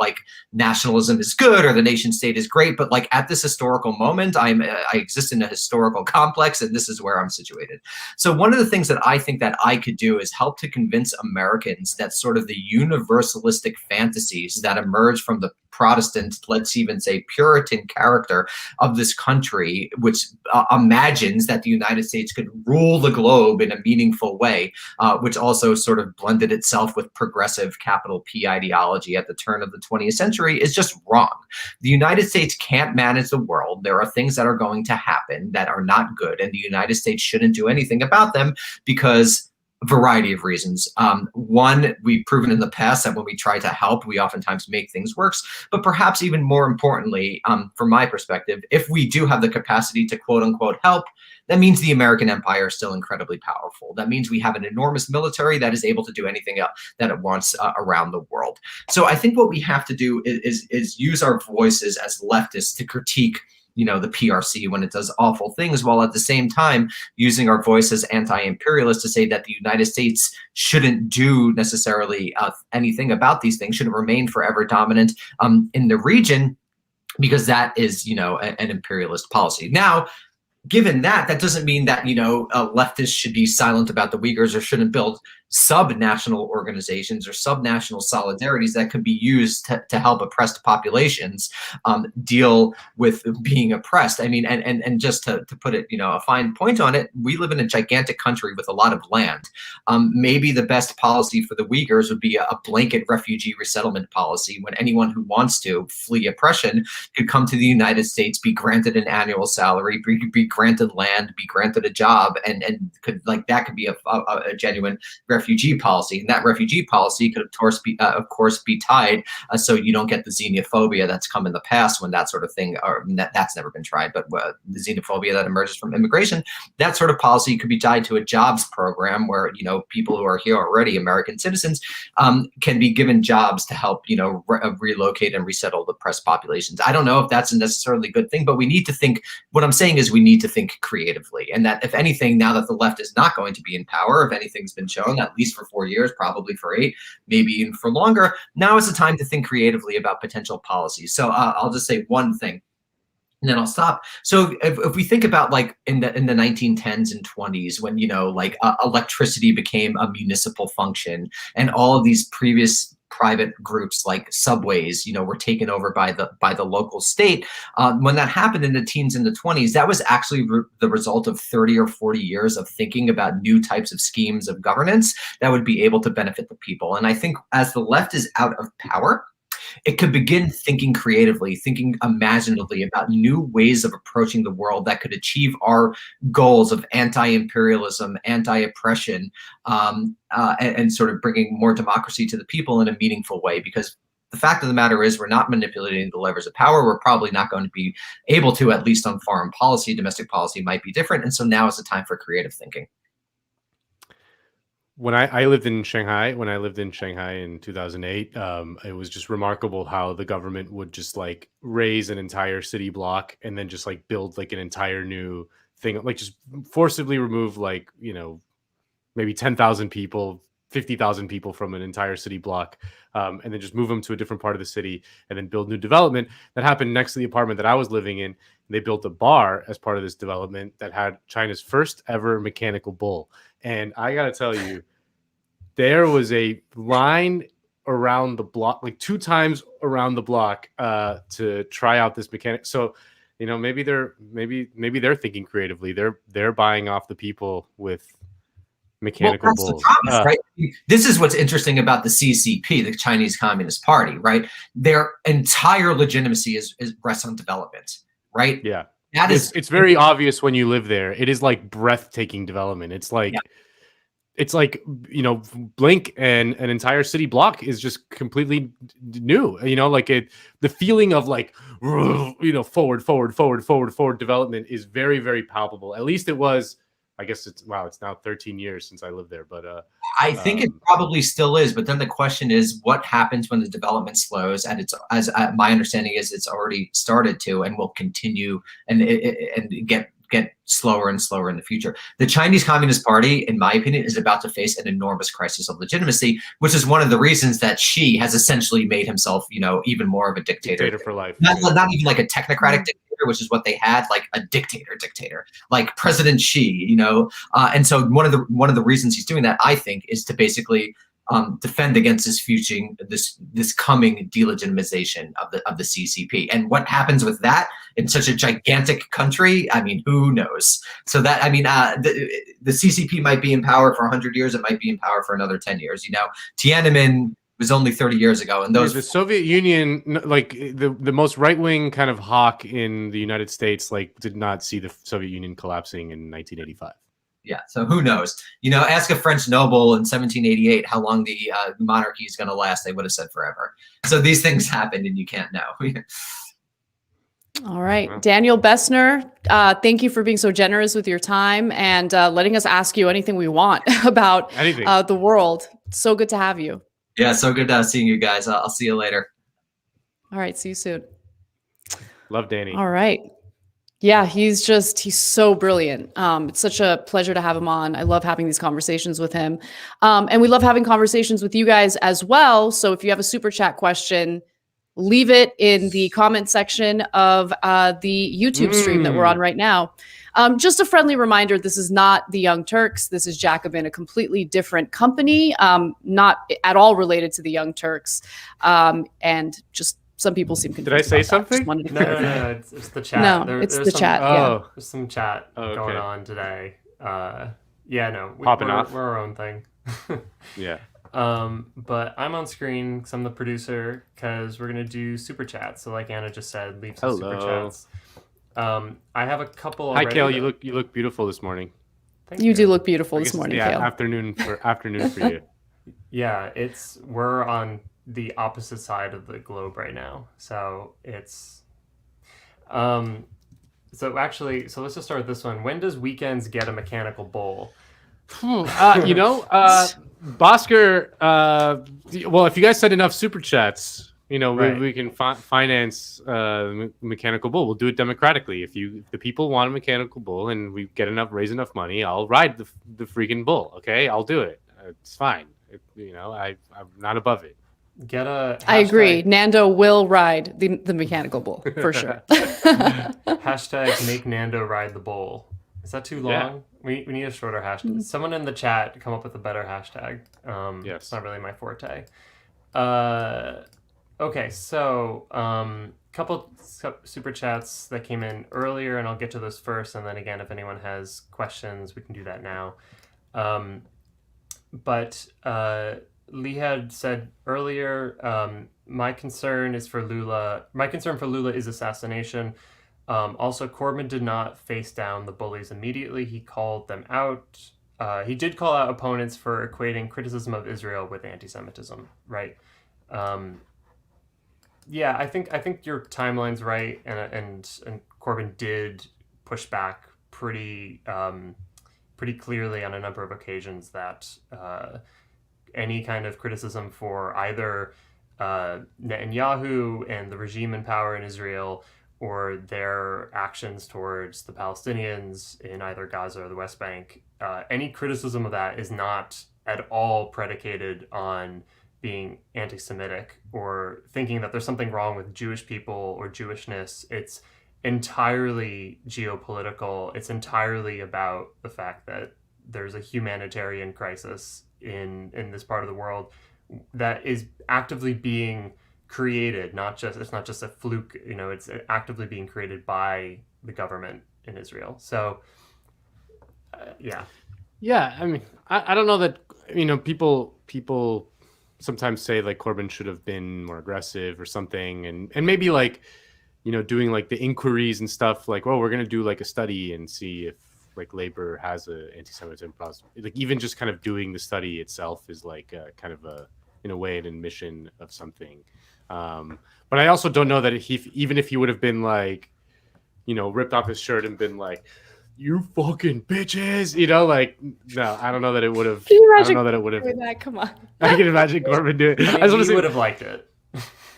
nationalism is good or the nation state is great, but at this historical moment, I exist in a historical complex, and this is where I'm situated. So one of the things that I think that I could do is help to convince Americans that sort of the universalistic fantasies that emerge from the Protestant, let's even say Puritan character of this country, which imagines that the United States could rule the globe in a meaningful way, which also sort of blended itself with progressive capital P ideology at the turn of the 20th century, is just wrong. The United States can't manage the world. There are things that are going to happen that are not good, and the United States shouldn't do anything about them because variety of reasons. One, we've proven in the past that when we try to help, we oftentimes make things worse. But perhaps even more importantly, from my perspective, if we do have the capacity to quote unquote help, that means the American empire is still incredibly powerful. That means we have an enormous military that is able to do anything that it wants around the world. So I think what we have to do is use our voices as leftists to critique the PRC when it does awful things, while at the same time using our voice as anti-imperialists to say that the United States shouldn't do necessarily anything about these things, shouldn't remain forever dominant in the region, because that is, an imperialist policy. Now, given that doesn't mean that, leftists should be silent about the Uyghurs or shouldn't build sub-national organizations or sub-national solidarities that could be used to help oppressed populations deal with being oppressed. I mean, and just to put it, a fine point on it, we live in a gigantic country with a lot of land. Maybe the best policy for the Uyghurs would be a blanket refugee resettlement policy, when anyone who wants to flee oppression could come to the United States, be granted an annual salary, be granted land, be granted a job, and could that could be a genuine refugee policy. And that refugee policy could of course be tied so you don't get the xenophobia that's come in the past when that sort of thing, or that's never been tried, but the xenophobia that emerges from immigration, that sort of policy could be tied to a jobs program where people who are here already, American citizens, can be given jobs to help relocate and resettle the oppressed populations. I don't know if that's a necessarily good thing, but we need to think. What I'm saying is we need to think creatively, and that if anything, now that the left is not going to be in power, if anything's been shown, at least for 4 years, probably for 8, maybe even for longer, now is the time to think creatively about potential policies. So I'll just say one thing, and then I'll stop. So if we think about in the 1910s and 20s, when electricity became a municipal function, and all of these previous private groups like subways, were taken over by the local state. When that happened in the teens and the 20s, that was actually the result of 30 or 40 years of thinking about new types of schemes of governance that would be able to benefit the people. And I think as the left is out of power, it could begin thinking creatively, thinking imaginatively about new ways of approaching the world that could achieve our goals of anti-imperialism, anti-oppression, and sort of bringing more democracy to the people in a meaningful way. Because the fact of the matter is, we're not manipulating the levers of power. We're probably not going to be able to, at least on foreign policy. Domestic policy might be different. And so now is the time for creative thinking. When I lived in Shanghai, in 2008, it was just remarkable how the government would just like raise an entire city block and then just like build like an entire new thing, like just forcibly remove like, maybe 10,000 people, 50,000 people from an entire city block, and then just move them to a different part of the city and then build new development. That happened next to the apartment that I was living in. They built a bar as part of this development that had China's first ever mechanical bull. And I got to tell you, there was a line around the block, like 2 times around the block, to try out this mechanic. So, maybe they're thinking creatively. They're buying off the people with mechanical bulls. The promise, right? This is what's interesting about the CCP, the Chinese Communist Party, right? Their entire legitimacy is rests on development, right? Yeah. It's very obvious when you live there. It is like breathtaking development. It's like, blink and an entire city block is just completely new. The feeling of like, forward development is very, very palpable. At least it was. I guess it's now 13 years since I lived there, but I think it probably still is. But then the question is, what happens when the development slows? And my understanding is it's already started to, and will continue and get slower and slower in the future. The Chinese Communist Party, in my opinion, is about to face an enormous crisis of legitimacy, which is one of the reasons that Xi has essentially made himself, even more of a dictator for life. Not even like a technocratic dictator, which is what they had, like a dictator, like President Xi, and so one of the reasons he's doing that, I think, is to basically defend against this coming delegitimization of the CCP. And what happens with that in such a gigantic country? I mean, who knows? So that, the CCP might be in power for 100 years. It might be in power for another 10 years. Tiananmen was only 30 years ago. And the Soviet Union, like the most right-wing kind of hawk in the United States, like did not see the Soviet Union collapsing in 1985. Yeah, so who knows? Ask a French noble in 1788 how long the monarchy is going to last. They would have said forever. So these things happen, and you can't know. All right, Daniel Bessner, thank you for being so generous with your time and letting us ask you anything we want about the world. So good to have you. Yeah, so good seeing you guys. I'll see you later. All right, see you soon. Love Danny. All right. Yeah, he's so brilliant. It's such a pleasure to have him on. I love having these conversations with him. And we love having conversations with you guys as well. So if you have a super chat question, leave it in the comment section of the YouTube stream that we're on right now. Just a friendly reminder, this is not the Young Turks. This is Jacobin, a completely different company, not at all related to the Young Turks. And just some people seem confused. Did I say something? No, it's the chat. No, it's the chat. Yeah. There's some chat going on today. We're our own thing. Yeah. But I'm on screen because I'm the producer, because we're gonna do super chats. So like Anna just said, leave some super chats. I have a couple. Hi, Kale. You look beautiful this morning. Thank you. Do look beautiful this morning, Kale. Afternoon for you. Yeah, we're on the opposite side of the globe right now, so it's so let's just start with this one. When does Weekends get a mechanical bull? Bossker, well, if you guys send enough super chats, we can finance mechanical bull. We'll do it democratically. If the people want a mechanical bull and we raise enough money, I'll ride the freaking bull. Okay, I'll do it. It's fine. I'm not above it. Get a hashtag. I agree. Nando will ride the mechanical bull for sure. Hashtag make Nando ride the bull. Is that too long? Yeah. We need a shorter hashtag. Someone in the chat come up with a better hashtag. Yes. It's not really my forte. Okay, so couple super chats that came in earlier, and I'll get to those first, and then again, if anyone has questions, we can do that now. But Lee had said earlier, my concern for Lula is assassination. Also, Corbyn did not face down the bullies immediately. He called them out. He did call out opponents for equating criticism of Israel with anti-Semitism, right? Yeah, I think your timeline's right, and Corbyn did push back pretty clearly on a number of occasions that any kind of criticism for either Netanyahu and the regime in power in Israel or their actions towards the Palestinians in either Gaza or the West Bank, any criticism of that is not at all predicated on being anti-Semitic or thinking that there's something wrong with Jewish people or Jewishness. It's entirely geopolitical. It's entirely about the fact that there's a humanitarian crisis in this part of the world that is actively being created. It's not just a fluke, it's actively being created by the government in Israel. So, yeah. Yeah, I mean, I don't know that, people sometimes say like Corbyn should have been more aggressive or something, and maybe like, doing like the inquiries and stuff, like, well, we're going to do like a study and see if like Labor has a anti-Semitism problem. Like even just kind of doing the study itself is like kind of in a way, an admission of something. But I also don't know that even if he would have been like, ripped off his shirt and been like, you fucking bitches, like, no, I don't know that it would have. I don't know that it would have. Come on. I can imagine Corbyn doing it. I mean, he would have liked it.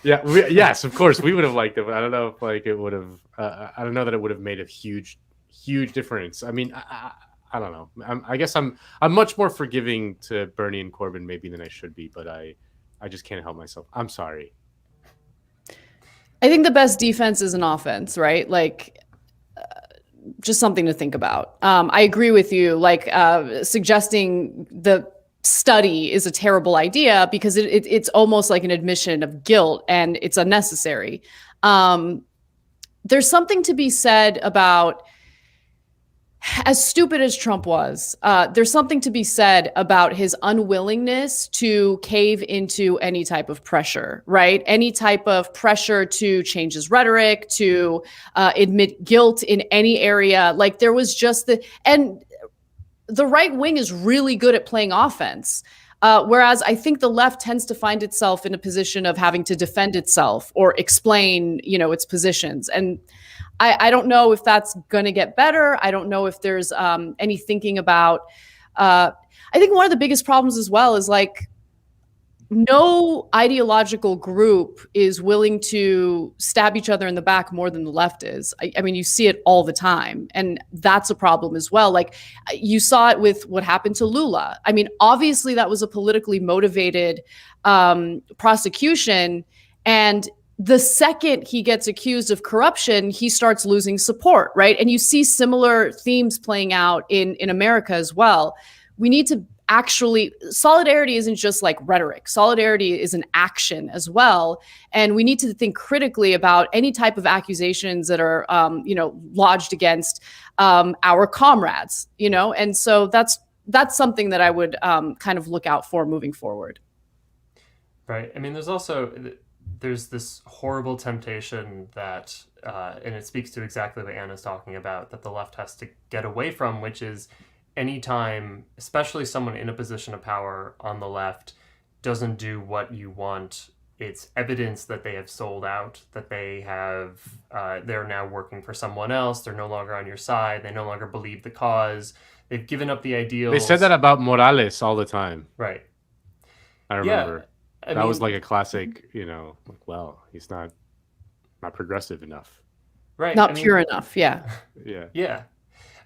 Yeah. Yes, of course, we would have liked it, but I don't know if like it would have. I don't know that it would have made a huge difference. I mean, I don't know. I guess I'm much more forgiving to Bernie and Corbyn maybe than I should be, but I just can't help myself. I'm sorry. I think the best defense is an offense, right? Like, just something to think about. I agree with you. Like, suggesting the study is a terrible idea because it's almost like an admission of guilt, and it's unnecessary. There's something to be said about, as stupid as Trump was, there's something to be said about his unwillingness to cave into any type of pressure, right? Any type of pressure to change his rhetoric, to admit guilt in any area. Like there was just and the right wing is really good at playing offense. Whereas I think the left tends to find itself in a position of having to defend itself or explain, its positions. And I don't know if that's going to get better. I don't know if there's any thinking about, I think one of the biggest problems as well is like no ideological group is willing to stab each other in the back more than the left is. I mean, you see it all the time, and that's a problem as well. Like you saw it with what happened to Lula. I mean, obviously that was a politically motivated prosecution, and the second he gets accused of corruption, he starts losing support, right? And you see similar themes playing out in America as well. We need to actually, solidarity isn't just like rhetoric. Solidarity is an action as well. And we need to think critically about any type of accusations that are, lodged against our comrades, And so that's something that I would kind of look out for moving forward. Right. I mean, there's this horrible temptation that, and it speaks to exactly what Anna's talking about, that the left has to get away from, which is anytime, especially someone in a position of power on the left doesn't do what you want, it's evidence that they have sold out, that they're now working for someone else. They're no longer on your side. They no longer believe the cause. They've given up the ideals. They said that about Morales all the time. Right. I remember. Yeah. That was like a classic, well, he's not progressive enough. Right. Not pure enough. Yeah. Yeah. Yeah.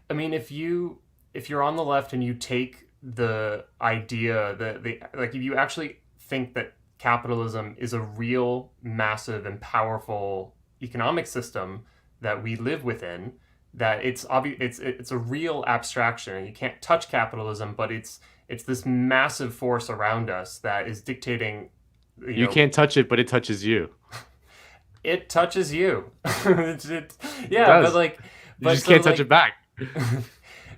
I mean, if you're on the left and you take the idea that if you actually think that capitalism is a real, massive, and powerful economic system that we live within, that it's a real abstraction. You can't touch capitalism, but it's this massive force around us that is dictating You can't touch it, but it touches you. It touches you. Yeah, you just can't touch it back.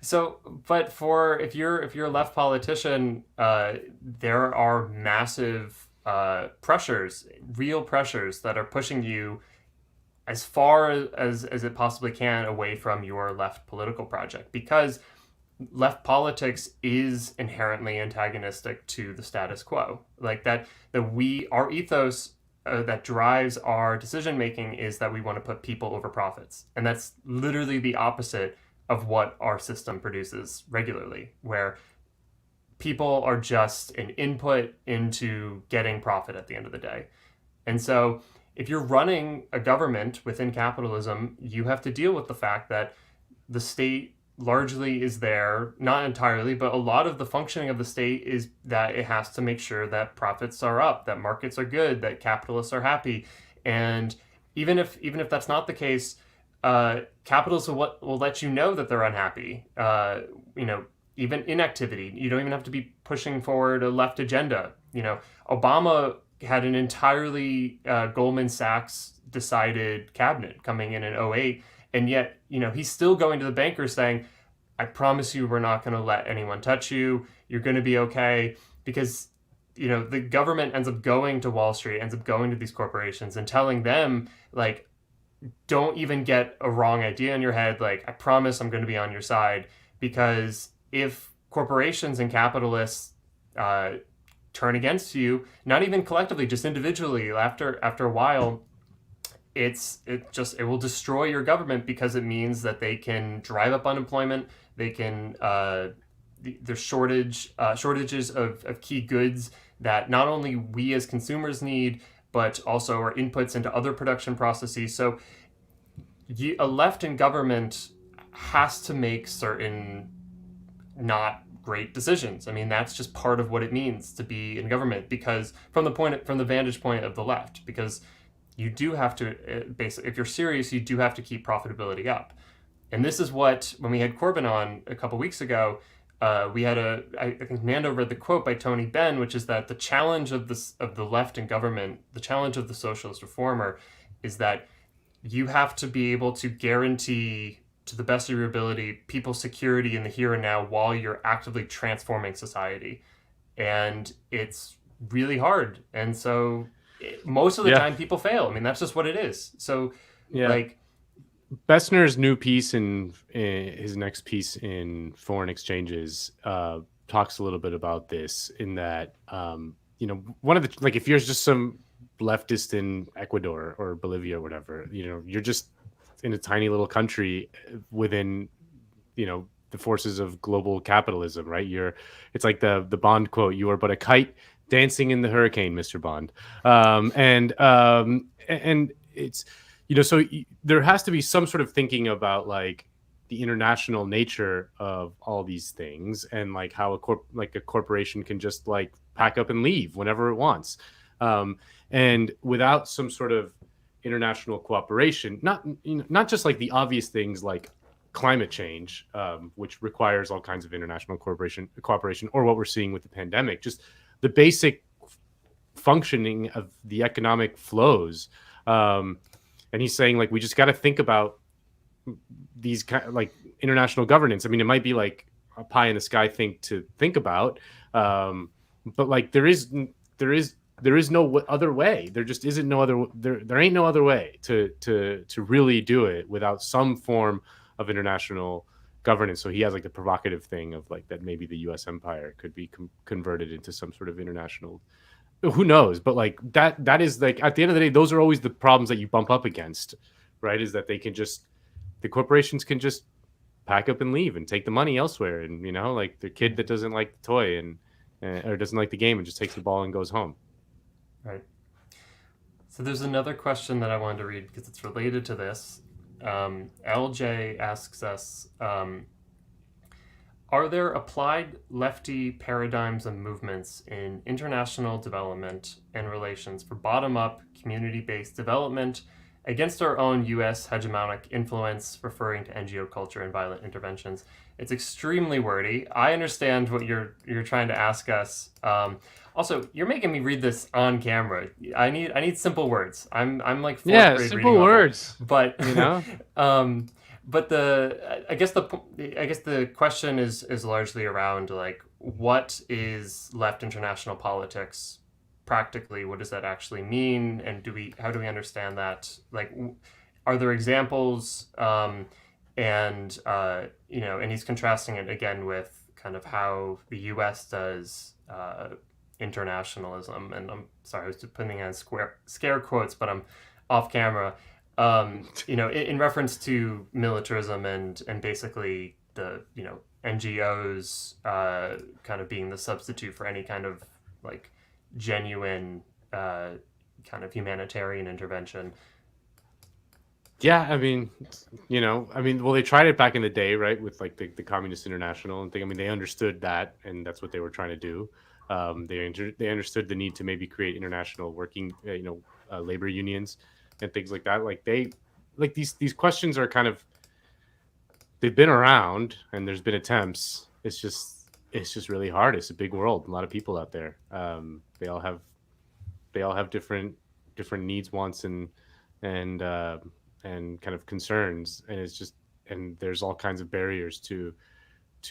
So, but if you're a left politician, there are massive pressures, real pressures that are pushing you as far as it possibly can away from your left political project, because left politics is inherently antagonistic to the status quo. Like our ethos that drives our decision making is that we want to put people over profits, and that's literally the opposite of what our system produces regularly, where people are just an input into getting profit at the end of the day. And so if you're running a government within capitalism, you have to deal with the fact that the state largely is there, not entirely, but a lot of the functioning of the state is that it has to make sure that profits are up, that markets are good, that capitalists are happy. And even if that's not the case, capitalists will let you know that they're unhappy. Even inactivity. You don't even have to be pushing forward a left agenda. Obama had an entirely Goldman Sachs decided cabinet coming in 2008. And yet, he's still going to the bankers saying, I promise you, we're not going to let anyone touch you. You're going to be okay. Because, the government ends up going to Wall Street, ends up going to these corporations and telling them, like, don't even get a wrong idea in your head. Like, I promise I'm going to be on your side. Because if corporations and capitalists turn against you, not even collectively, just individually, after a while, it will destroy your government, because it means that they can drive up unemployment. They can there's shortages of key goods that not only we as consumers need, but also are inputs into other production processes. So a left in government has to make certain not great decisions. I mean, that's just part of what it means to be in government, because from the vantage point of the left, because you do have to, basically, if you're serious, you do have to keep profitability up. And this is what, when we had Corbyn on a couple weeks ago, we had I think Nando read the quote by Tony Benn, which is that the challenge of the left in government, the challenge of the socialist reformer, is that you have to be able to guarantee, to the best of your ability, people's security in the here and now while you're actively transforming society. And it's really hard. And so most of the time people fail. I mean, that's just what it is. So like Bessner's new piece in his next piece in Foreign Exchanges talks a little bit about this, in that one of the, like, if you're just some leftist in Ecuador or Bolivia or whatever, you're just in a tiny little country within the forces of global capitalism, right? It's like the Bond quote, "You are but a kite dancing in the hurricane, Mr. Bond." And it's so there has to be some sort of thinking about, like, the international nature of all these things, and like how a corporation can just, like, pack up and leave whenever it wants, and without some sort of international cooperation, not just like the obvious things like climate change, which requires all kinds of international cooperation, or what we're seeing with the pandemic, just the basic functioning of the economic flows. And he's saying, like, we just got to think about these kind of, like, international governance. I mean, it might be like a pie in the sky thing to think about, but like there is no other way. There just isn't no other. There ain't no other way to really do it without some form of international governance. So he has, like, the provocative thing of, like, that maybe the U.S. empire could be converted into some sort of international. Who knows? But, like, that is, like, at the end of the day, those are always the problems that you bump up against, right? Is that the corporations can just pack up and leave and take the money elsewhere, and like the kid that doesn't like the toy or doesn't like the game and just takes the ball and goes home. Right. So there's another question that I wanted to read because it's related to this. LJ asks us, are there applied lefty paradigms and movements in international development and relations for bottom-up community-based development against our own U.S. hegemonic influence, referring to NGO culture and violent interventions. It's extremely wordy. I understand what you're trying to ask us. Also, you're making me read this on camera. I need simple words. I'm like fourth grade simple reading words. level. But you know, but I guess the question is largely around like, what is left international politics practically? What does that actually mean? And how do we understand that? Like, are there examples? And he's contrasting it again with kind of how the U.S. does internationalism. And I'm sorry, I was putting on scare quotes, but I'm off camera. In reference to militarism and basically the NGOs kind of being the substitute for any kind of like genuine kind of humanitarian intervention. Yeah, I mean, well, they tried it back in the day, right, with like the Communist International and thing. I mean, they understood that, and that's what they were trying to do. They understood the need to maybe create international working, labor unions and things like that. Like these questions are kind of, they've been around, and there's been attempts. It's just really hard. It's a big world, a lot of people out there. They all have different needs, wants, and kind of concerns, and there's all kinds of barriers to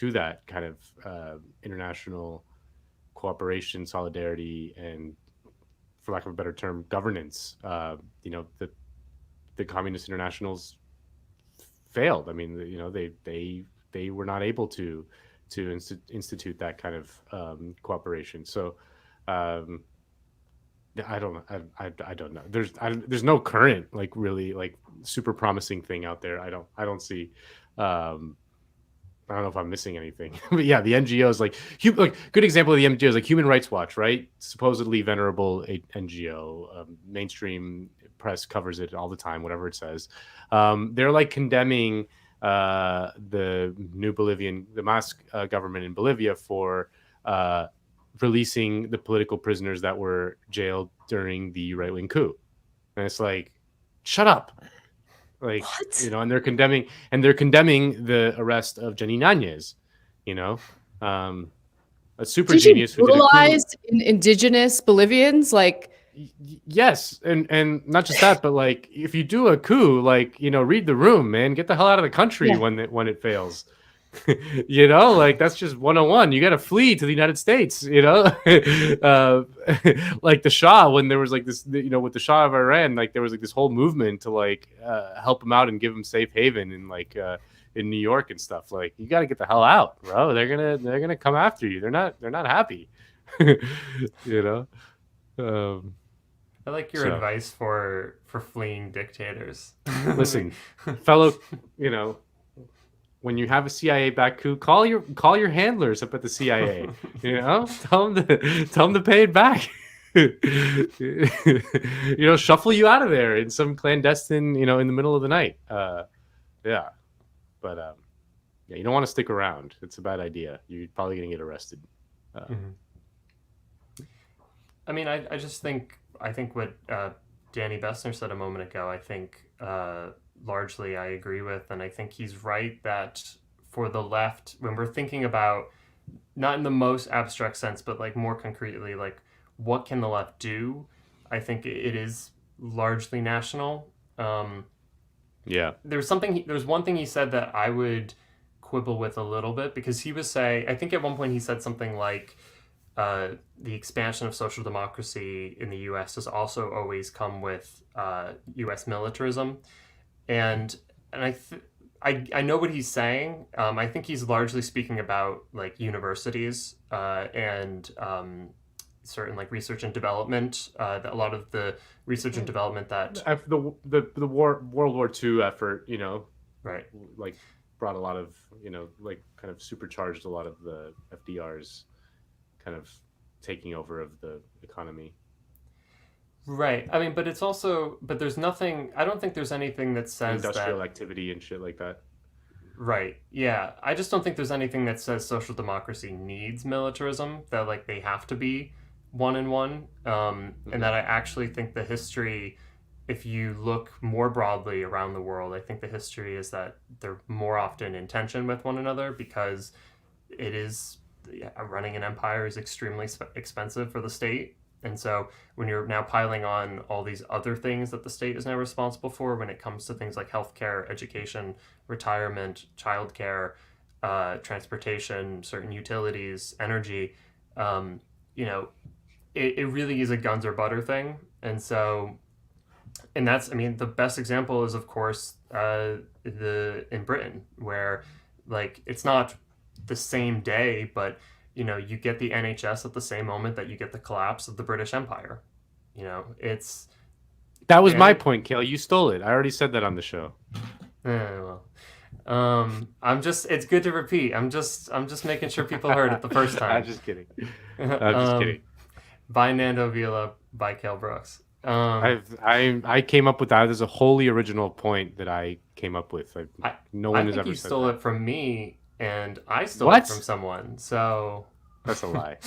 that kind of international cooperation, solidarity, and, for lack of a better term, governance. The Communist Internationals failed. I mean, they were not able to institute that kind of cooperation. So I don't know. There's no current really super promising thing out there. I don't see. I don't know if I'm missing anything, but yeah, the NGOs good example of the NGOs like Human Rights Watch, right? Supposedly venerable NGO, mainstream press covers it all the time, whatever it says. They're condemning the Mas government in Bolivia for releasing the political prisoners that were jailed during the right-wing coup. And it's like, shut up. What? And they're condemning the arrest of Jenny Yanez, a super genius who brutalized indigenous Bolivians, yes, and not just that, but if you do a coup, read the room, man, get the hell out of the country when it fails. That's just 101. You got to flee to the United States, like the Shah, when there was this, with the Shah of Iran, there was this whole movement to help him out and give him safe haven in New York and stuff. You got to get the hell out, bro. They're gonna come after you. They're not happy. I like your advice for fleeing dictators. Listen, fellow, when you have a CIA-backed coup, call your handlers up at the CIA. Tell them to pay it back. Shuffle you out of there in some clandestine, in the middle of the night. Yeah, but you don't want to stick around. It's a bad idea. You're probably gonna get arrested. I mean, I think what Danny Bessner said a moment ago, I think largely I agree with, and I think he's right that for the left, when we're thinking about, not in the most abstract sense, but more concretely, what can the left do? I think it is largely national. There's one thing he said that I would quibble with a little bit, because he was saying, I think at one point he said something like, the expansion of social democracy in the U.S. has always come with U.S. militarism, and I know what he's saying. I think he's largely speaking about universities and certain research and development. That a lot of the research and development that the World War II effort, right, brought a lot of kind of supercharged a lot of the FDR's kind of taking over of the economy. Right. I mean, but it's also, but there's nothing, I don't think there's anything that says industrial activity and shit like that. Right. Yeah. I just don't think there's anything that says social democracy needs militarism, that they have to be one and one. And that I actually think the history if you look more broadly around the world, I think the history is that they're more often in tension with one another because running an empire is extremely expensive for the state. And so when you're now piling on all these other things that the state is now responsible for, when it comes to things like healthcare, education, retirement, childcare, transportation, certain utilities, energy, it really is a guns or butter thing. And so, and that's, I mean, the best example is, of course, in Britain, where like it's not the same day, but you get the NHS at the same moment that you get the collapse of the British Empire. That was my point, Kale. You stole it. I already said that on the show. It's good to repeat. I'm just making sure people heard it the first time. I'm just kidding. I'm just kidding. By Nando Vila, by Cale Brooks. I came up with that. There's a wholly original point that I came up with. No one has ever said that. You stole it from me, and I stole it from someone. So that's a lie.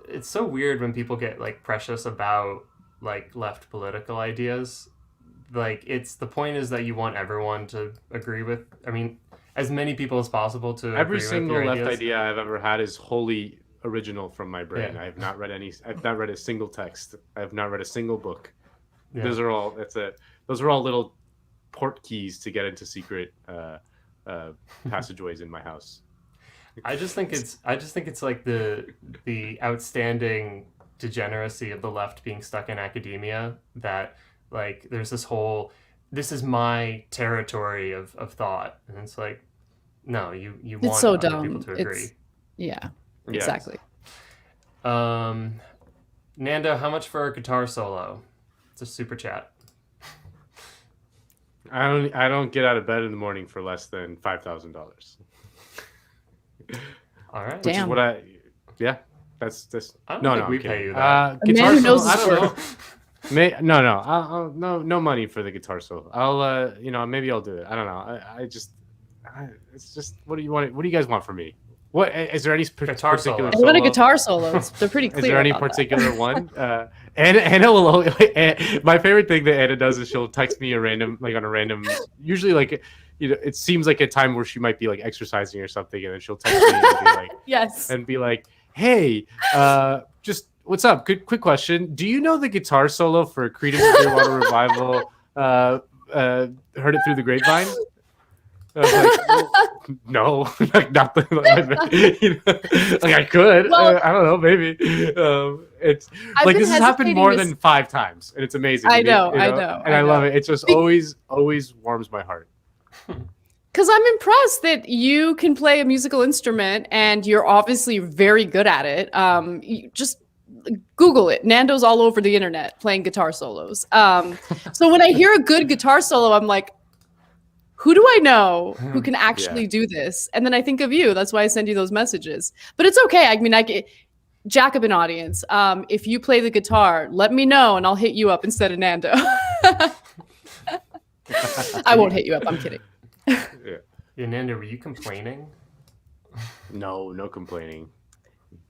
It's so weird when people get like precious about like left political ideas. Like the point is that you want everyone to agree with. I mean, as many people as possible to every agree single with your left ideas. idea I've ever had is wholly original from my brain. Yeah. I've not read a single text. I have not read a single book. Yeah. Those are all little port keys to get into secret passageways in my house. I just think it's like the outstanding degeneracy of the left being stuck in academia, that like there's this is my territory of thought, and it's like, no, you want It's so other dumb. people to agree. Yeah, exactly. Nando, how much for a guitar solo? It's a super chat. I don't get out of bed in the morning for less than $5,000. All right. Which is what that's I don't think we pay you that. Guitar who solo, knows I don't know. No money for the guitar solo. I'll maybe I'll do it. I don't know. It's just, what do you want? What do you guys want from me? What is there any particular solo? I want a guitar solos. They're pretty clear. Is there any about particular one? Anna will always, my favorite thing that Anna does is she'll text me usually like, it seems like a time where she might be like exercising or something, and then she'll text me and be like, Yes. and be like, hey, just what's up? Quick question. Do you know the guitar solo for Creedence Clearwater Revival? Heard it through the grapevine? I was like, well, no, like not the, like I could. Well, I don't know, maybe. It's like this has happened more than 5 times, and it's amazing. I know, and I love it. It just always warms my heart. Because I'm impressed that you can play a musical instrument and you're obviously very good at it. You just Google it. Nando's all over the internet playing guitar solos. So when I hear a good guitar solo, I'm like, who do I know who can actually do this? And then I think of you. That's why I send you those messages. But it's okay. I mean, Jacobin audience, if you play the guitar, let me know and I'll hit you up instead of Nando. I won't hit you up. I'm kidding. Yeah, Nando, were you complaining? No complaining.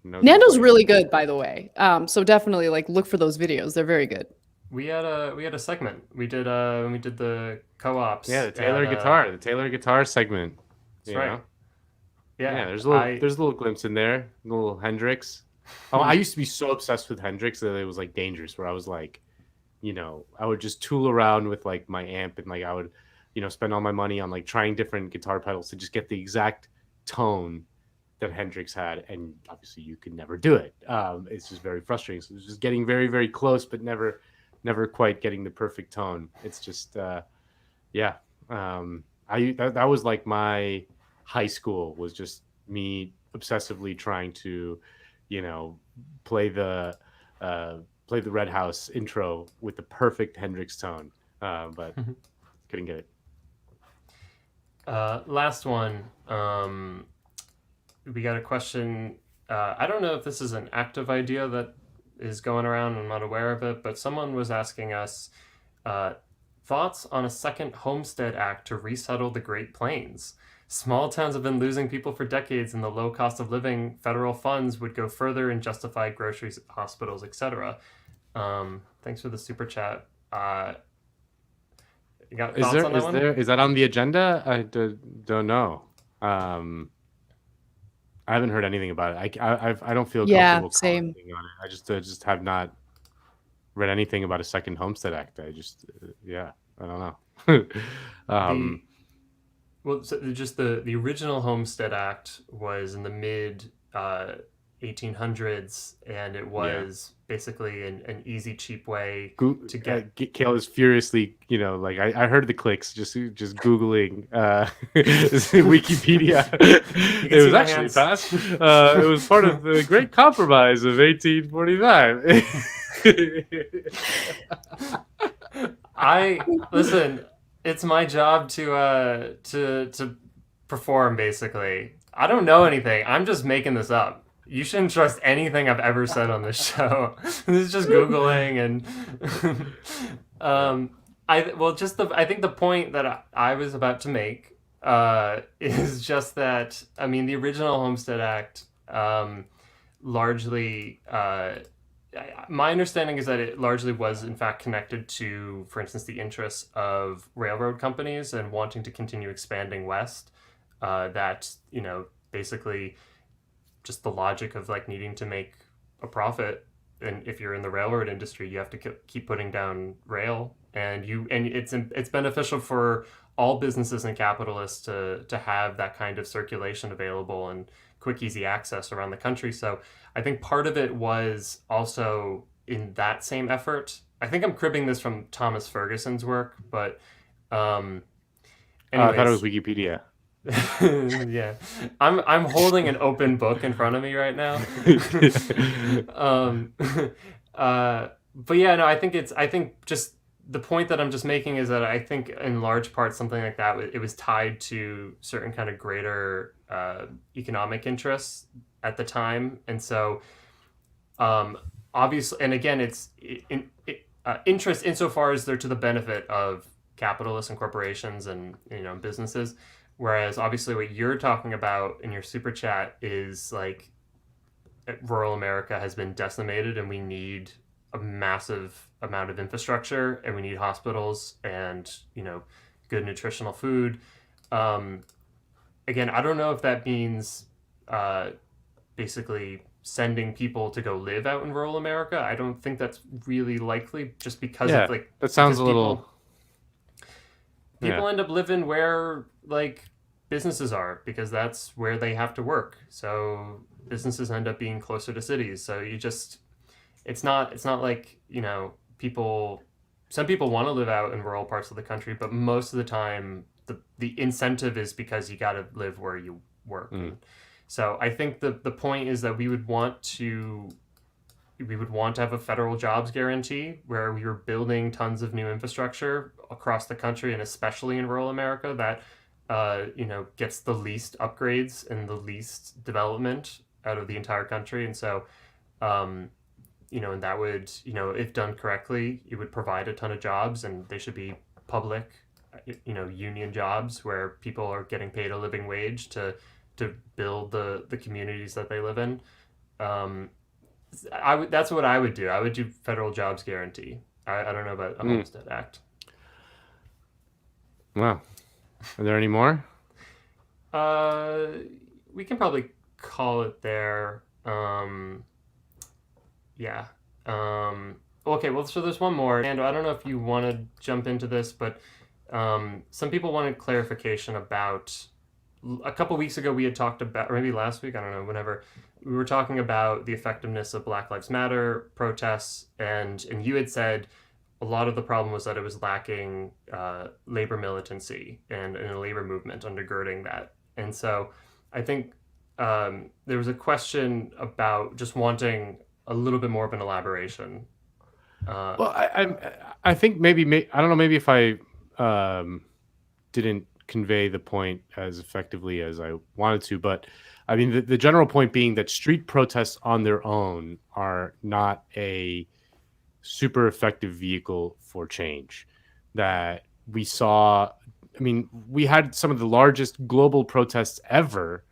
Nando's really good, by the way. So definitely like look for those videos. They're very good. We had a segment. We did when we did the co-ops. Yeah, the Taylor guitar segment. That's right. Know? Yeah, there's a little glimpse in there, a little Hendrix. Oh, I used to be so obsessed with Hendrix that it was like dangerous. Where I was like, I would just tool around with like my amp, and like I would, spend all my money on like trying different guitar pedals to just get the exact tone that Hendrix had, and obviously you could never do it. It's just very frustrating. So it's just getting very, very close, but never quite getting the perfect tone. It's just, that was like my high school, was just me obsessively trying to, play the Red House intro with the perfect Hendrix tone, but couldn't get it. Last one. We got a question. I don't know if this is an active idea that is going around. I'm not aware of it, but someone was asking us thoughts on a second Homestead Act to resettle the Great Plains. Small towns have been losing people for decades, and the low cost of living federal funds would go further and justify groceries, hospitals, etc. Thanks for the super chat. You got thoughts on that one? Is that on the agenda? I don't know. I haven't heard anything about it. I don't feel comfortable commenting on it. I just have not read anything about a second Homestead Act. I just I don't know. Well, so just the original Homestead Act was in the mid 1800s, and it was basically an easy, cheap way to get. Kale is furiously, like I heard the clicks just Googling Wikipedia. It was actually passed. It was part of the Great Compromise of 1845. Listen. It's my job to perform, basically. I don't know anything. I'm just making this up. You shouldn't trust anything I've ever said on this show. This is just Googling and I think the point that I was about to make is just that, I mean, the original Homestead Act largely my understanding is that it largely was in fact connected to, for instance, the interests of railroad companies and wanting to continue expanding west. That, basically just the logic of like needing to make a profit. And if you're in the railroad industry, you have to keep putting down rail, and it's beneficial for all businesses and capitalists to have that kind of circulation available and quick, easy access around the country. So I think part of it was also in that same effort. I think I'm cribbing this from Thomas Ferguson's work, but anyways. I thought it was Wikipedia. Yeah, I'm holding an open book in front of me right now. But yeah, no, I think just the point that I'm just making is that I think in large part something like that, it was tied to certain kind of greater economic interests at the time. And so obviously, and again, it's interest insofar as they're to the benefit of capitalists and corporations and businesses. Whereas obviously what you're talking about in your super chat is like rural America has been decimated and we need a massive amount of infrastructure, and we need hospitals and good nutritional food. Again, I don't know if that means basically sending people to go live out in rural America. I don't think that's really likely, just because of like that sounds a little. People end up living where like businesses are, because that's where they have to work. So businesses end up being closer to cities. So it's not like, some people want to live out in rural parts of the country, but most of the time the incentive is because you got to live where you work. So I think the point is that we would want to have a federal jobs guarantee where we were building tons of new infrastructure across the country, and especially in rural America, that gets the least upgrades and the least development out of the entire country. And so and that would, if done correctly, it would provide a ton of jobs, and they should be public, union jobs where people are getting paid a living wage to build the communities that they live in. That's what I would do. I would do federal jobs guarantee. I don't know about a Homestead Act. Wow. Are there any more? We can probably call it there. Yeah. Okay, well, so there's one more. And I don't know if you want to jump into this, but some people wanted clarification about, a couple weeks ago we had talked about, or maybe last week, I don't know, whenever, we were talking about the effectiveness of Black Lives Matter protests, and you had said a lot of the problem was that it was lacking labor militancy and a labor movement undergirding that. And so I think there was a question about just wanting a little bit more of an elaboration. Well, I think maybe I don't know, maybe if I didn't convey the point as effectively as I wanted to, but I mean, the general point being that street protests on their own are not a super effective vehicle for change. That we saw I mean, we had some of the largest global protests ever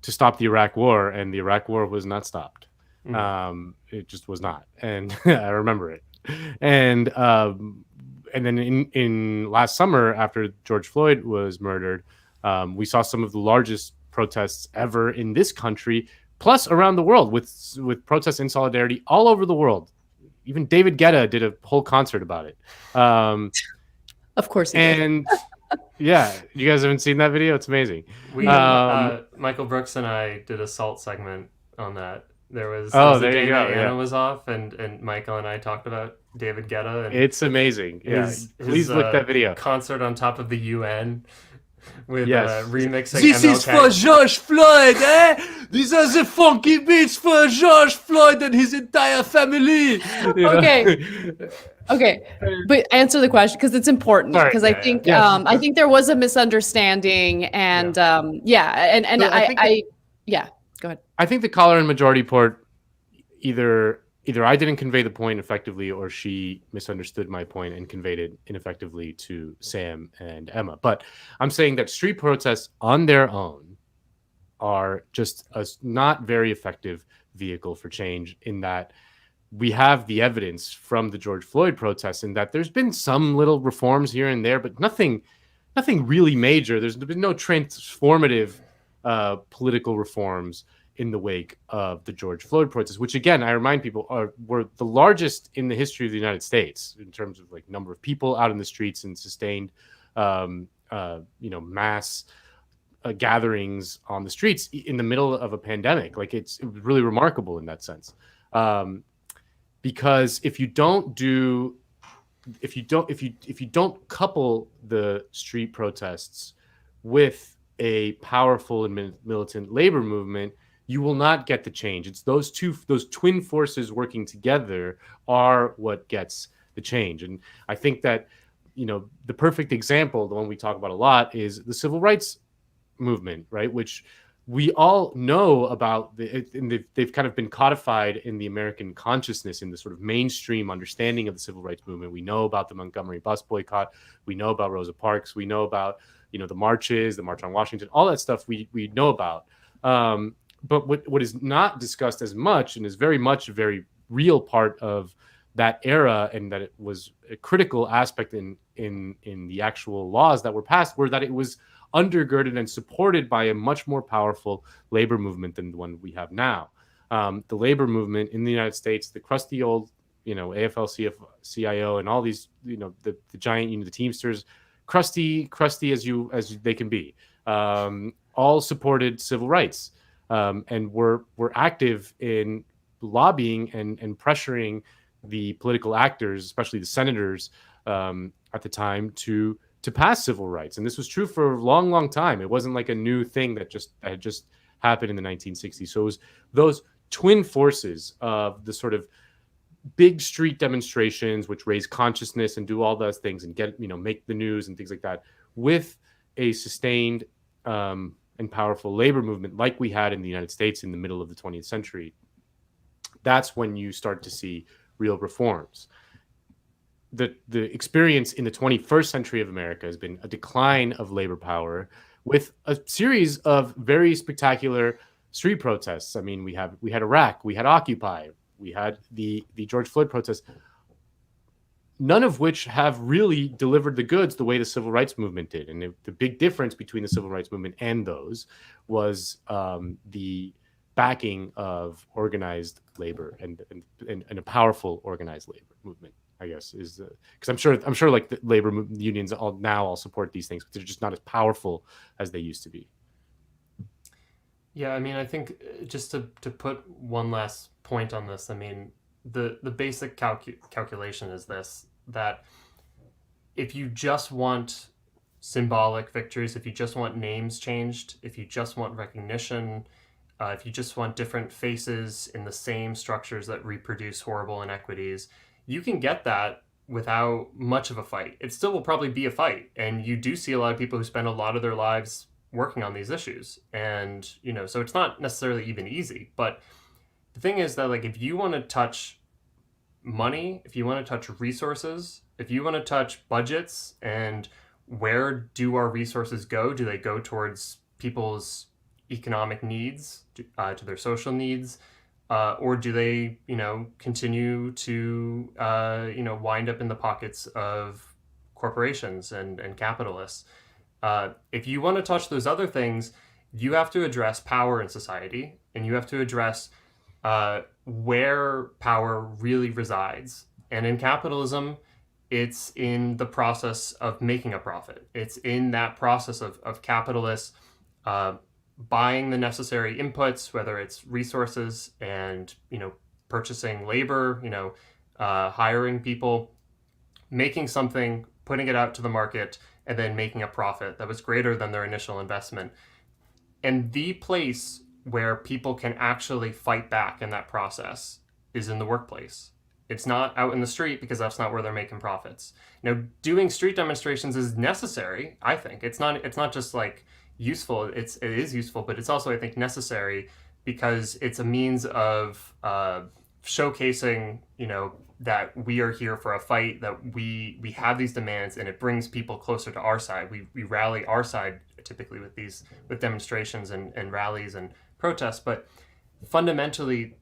to stop the Iraq War, and the Iraq War was not stopped. It just was not, and I remember it. And then in last summer, after George Floyd was murdered, we saw some of the largest protests ever in this country, plus around the world, with protests in solidarity all over the world. Even David Guetta did a whole concert about it. Of course he did. Yeah, you guys haven't seen that video? It's amazing. Michael Brooks and I did a SALT segment on that. There was there the day you go, that yeah. Anna was off, and Michael and I talked about David Guetta. And it's amazing. Yeah, please look that video. Concert on top of the UN with Yes. remixing. This MLK. is for George Floyd, eh? These are the funky beats for George Floyd and his entire family. Okay, but answer the question because it's important. Sorry. Because I think there was a misunderstanding, and go ahead. I think the caller in majority report either I didn't convey the point effectively, or she misunderstood my point and conveyed it ineffectively to Sam and Emma. But I'm saying that street protests on their own are just a not very effective vehicle for change, in that we have the evidence from the George Floyd protests, and that there's been some little reforms here and there, but nothing really major. There's been no transformative political reforms in the wake of the George Floyd protests, which, again, I remind people were the largest in the history of the United States in terms of like number of people out in the streets and sustained, mass gatherings on the streets in the middle of a pandemic. Like it was really remarkable in that sense. Because if you don't couple the street protests with a powerful and militant labor movement, you will not get the change. It's those twin forces working together are what gets the change. And I think that, the perfect example, the one we talk about a lot, is the civil rights movement, right? Which we all know about, and they've kind of been codified in the American consciousness, in the sort of mainstream understanding of the civil rights movement. We know about the Montgomery bus boycott. We know about Rosa Parks. We know about, the marches, the March on Washington, all that stuff we know about. But what is not discussed as much, and is very much a very real part of that era, and that it was a critical aspect in the actual laws that were passed, were that it was undergirded and supported by a much more powerful labor movement than the one we have now. The labor movement in the United States, the crusty old, AFL-CIO and all these, the giant, the Teamsters, crusty as they can be, all supported civil rights, and were active in lobbying and pressuring the political actors, especially the senators at the time, to pass civil rights. And this was true for a long, long time. It wasn't like a new thing that had just happened in the 1960s. So it was those twin forces of the sort of big street demonstrations, which raise consciousness and do all those things and get, make the news and things like that, with a sustained and powerful labor movement like we had in the United States in the middle of the 20th century. That's when you start to see real reforms. The experience in the 21st century of America has been a decline of labor power, with a series of very spectacular street protests. I mean, we had Iraq, we had Occupy, we had the George Floyd protests, none of which have really delivered the goods the way the civil rights movement did. And the big difference between the civil rights movement and those was the backing of organized labor and a powerful organized labor movement, I guess, is because I'm sure like the labor unions all support these things, but they're just not as powerful as they used to be. Yeah, I mean, I think just to put one last point on this, I mean, the basic calculation is this, that if you just want symbolic victories, if you just want names changed, if you just want recognition, if you just want different faces in the same structures that reproduce horrible inequities, you can get that without much of a fight. It still will probably be a fight. And you do see a lot of people who spend a lot of their lives working on these issues. And, so it's not necessarily even easy. But the thing is that, like, if you want to touch money, if you want to touch resources, if you want to touch budgets and where do our resources go? Do they go towards people's economic needs, to their social needs? Or do they, continue to, wind up in the pockets of corporations and capitalists? If you want to touch those other things, you have to address power in society, and you have to address where power really resides. And in capitalism, it's in the process of making a profit. It's in that process of capitalists buying the necessary inputs, whether it's resources and, purchasing labor, hiring people, making something, putting it out to the market, and then making a profit that was greater than their initial investment. And the place where people can actually fight back in that process is in the workplace. It's not out in the street, because that's not where they're making profits. Doing street demonstrations is necessary, I think. It's not just like useful. It is useful, but it's also, I think, necessary, because it's a means of showcasing, that we are here for a fight, that we have these demands, and it brings people closer to our side. We rally our side typically with demonstrations and rallies and protests, but fundamentally,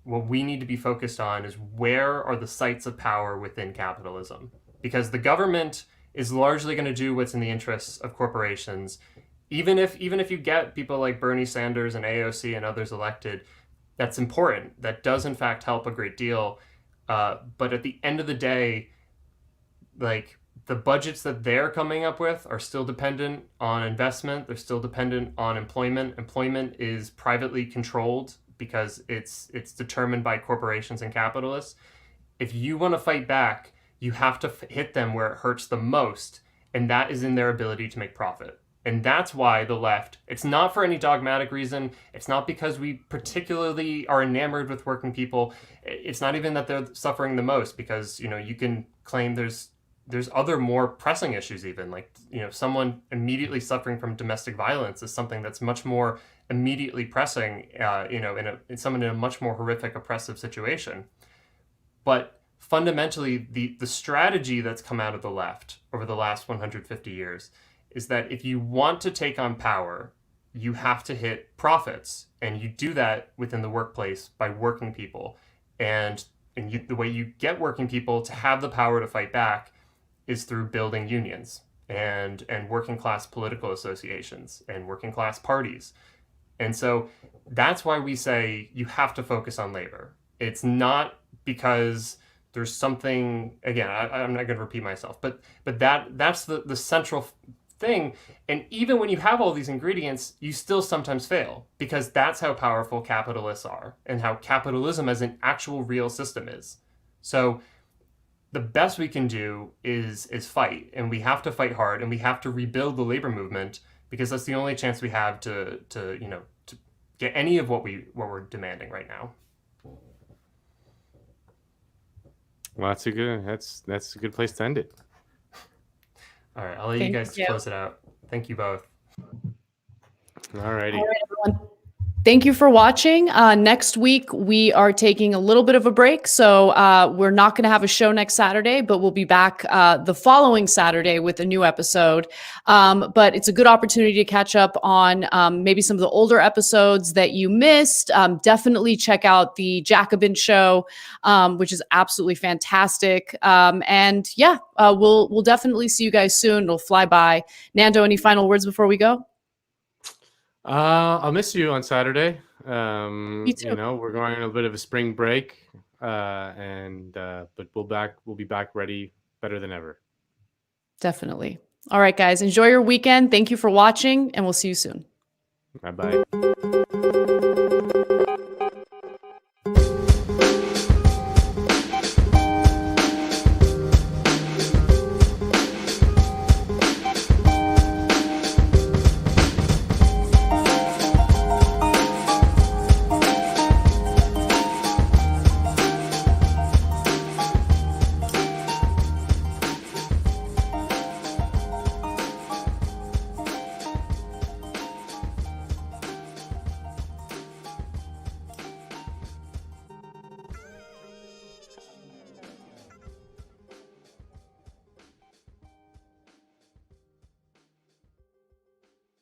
what we need to be focused on is where are the sites of power within capitalism, because the government is largely going to do what's in the interests of corporations. Even if you get people like Bernie Sanders and AOC and others elected, that's important. That does in fact help a great deal. But at the end of the day, like, the budgets that they're coming up with are still dependent on investment. They're still dependent on employment. Employment is privately controlled because it's determined by corporations and capitalists. If you want to fight back, you have to hit them where it hurts the most, and that is in their ability to make profit. And that's why the left, it's not for any dogmatic reason. It's not because we particularly are enamored with working people. It's not even that they're suffering the most, because, you can claim there's other more pressing issues even. Like, someone immediately suffering from domestic violence is something that's much more immediately pressing, in someone in a much more horrific, oppressive situation. But fundamentally, the strategy that's come out of the left over the last 150 years is that if you want to take on power, you have to hit profits. And you do that within the workplace by working people. And the way you get working people to have the power to fight back is through building unions and working class political associations and working class parties. And so that's why we say you have to focus on labor. It's not because there's something, again, I'm not going to repeat myself, but that's the central thing. And even when you have all these ingredients, you still sometimes fail, because that's how powerful capitalists are and how capitalism as an actual real system is. So the best we can do is fight, and we have to fight hard, and we have to rebuild the labor movement, because that's the only chance we have to get any of what we're demanding right now. Well, that's a good place to end it. All right, I'll let you guys close it out. Thank you both. All righty. All right, everyone. Thank you for watching. Next week, we are taking a little bit of a break. So we're not going to have a show next Saturday, but we'll be back the following Saturday with a new episode. But it's a good opportunity to catch up on maybe some of the older episodes that you missed. Definitely check out the Jacobin show, which is absolutely fantastic. And yeah, we'll definitely see you guys soon. It'll fly by. Nando, any final words before we go? I'll miss you on Saturday. Me too. We're going on a bit of a spring break, but we'll be back ready, better than ever. Definitely. All right, guys, enjoy your weekend. Thank you for watching, and we'll see you soon. Bye-bye.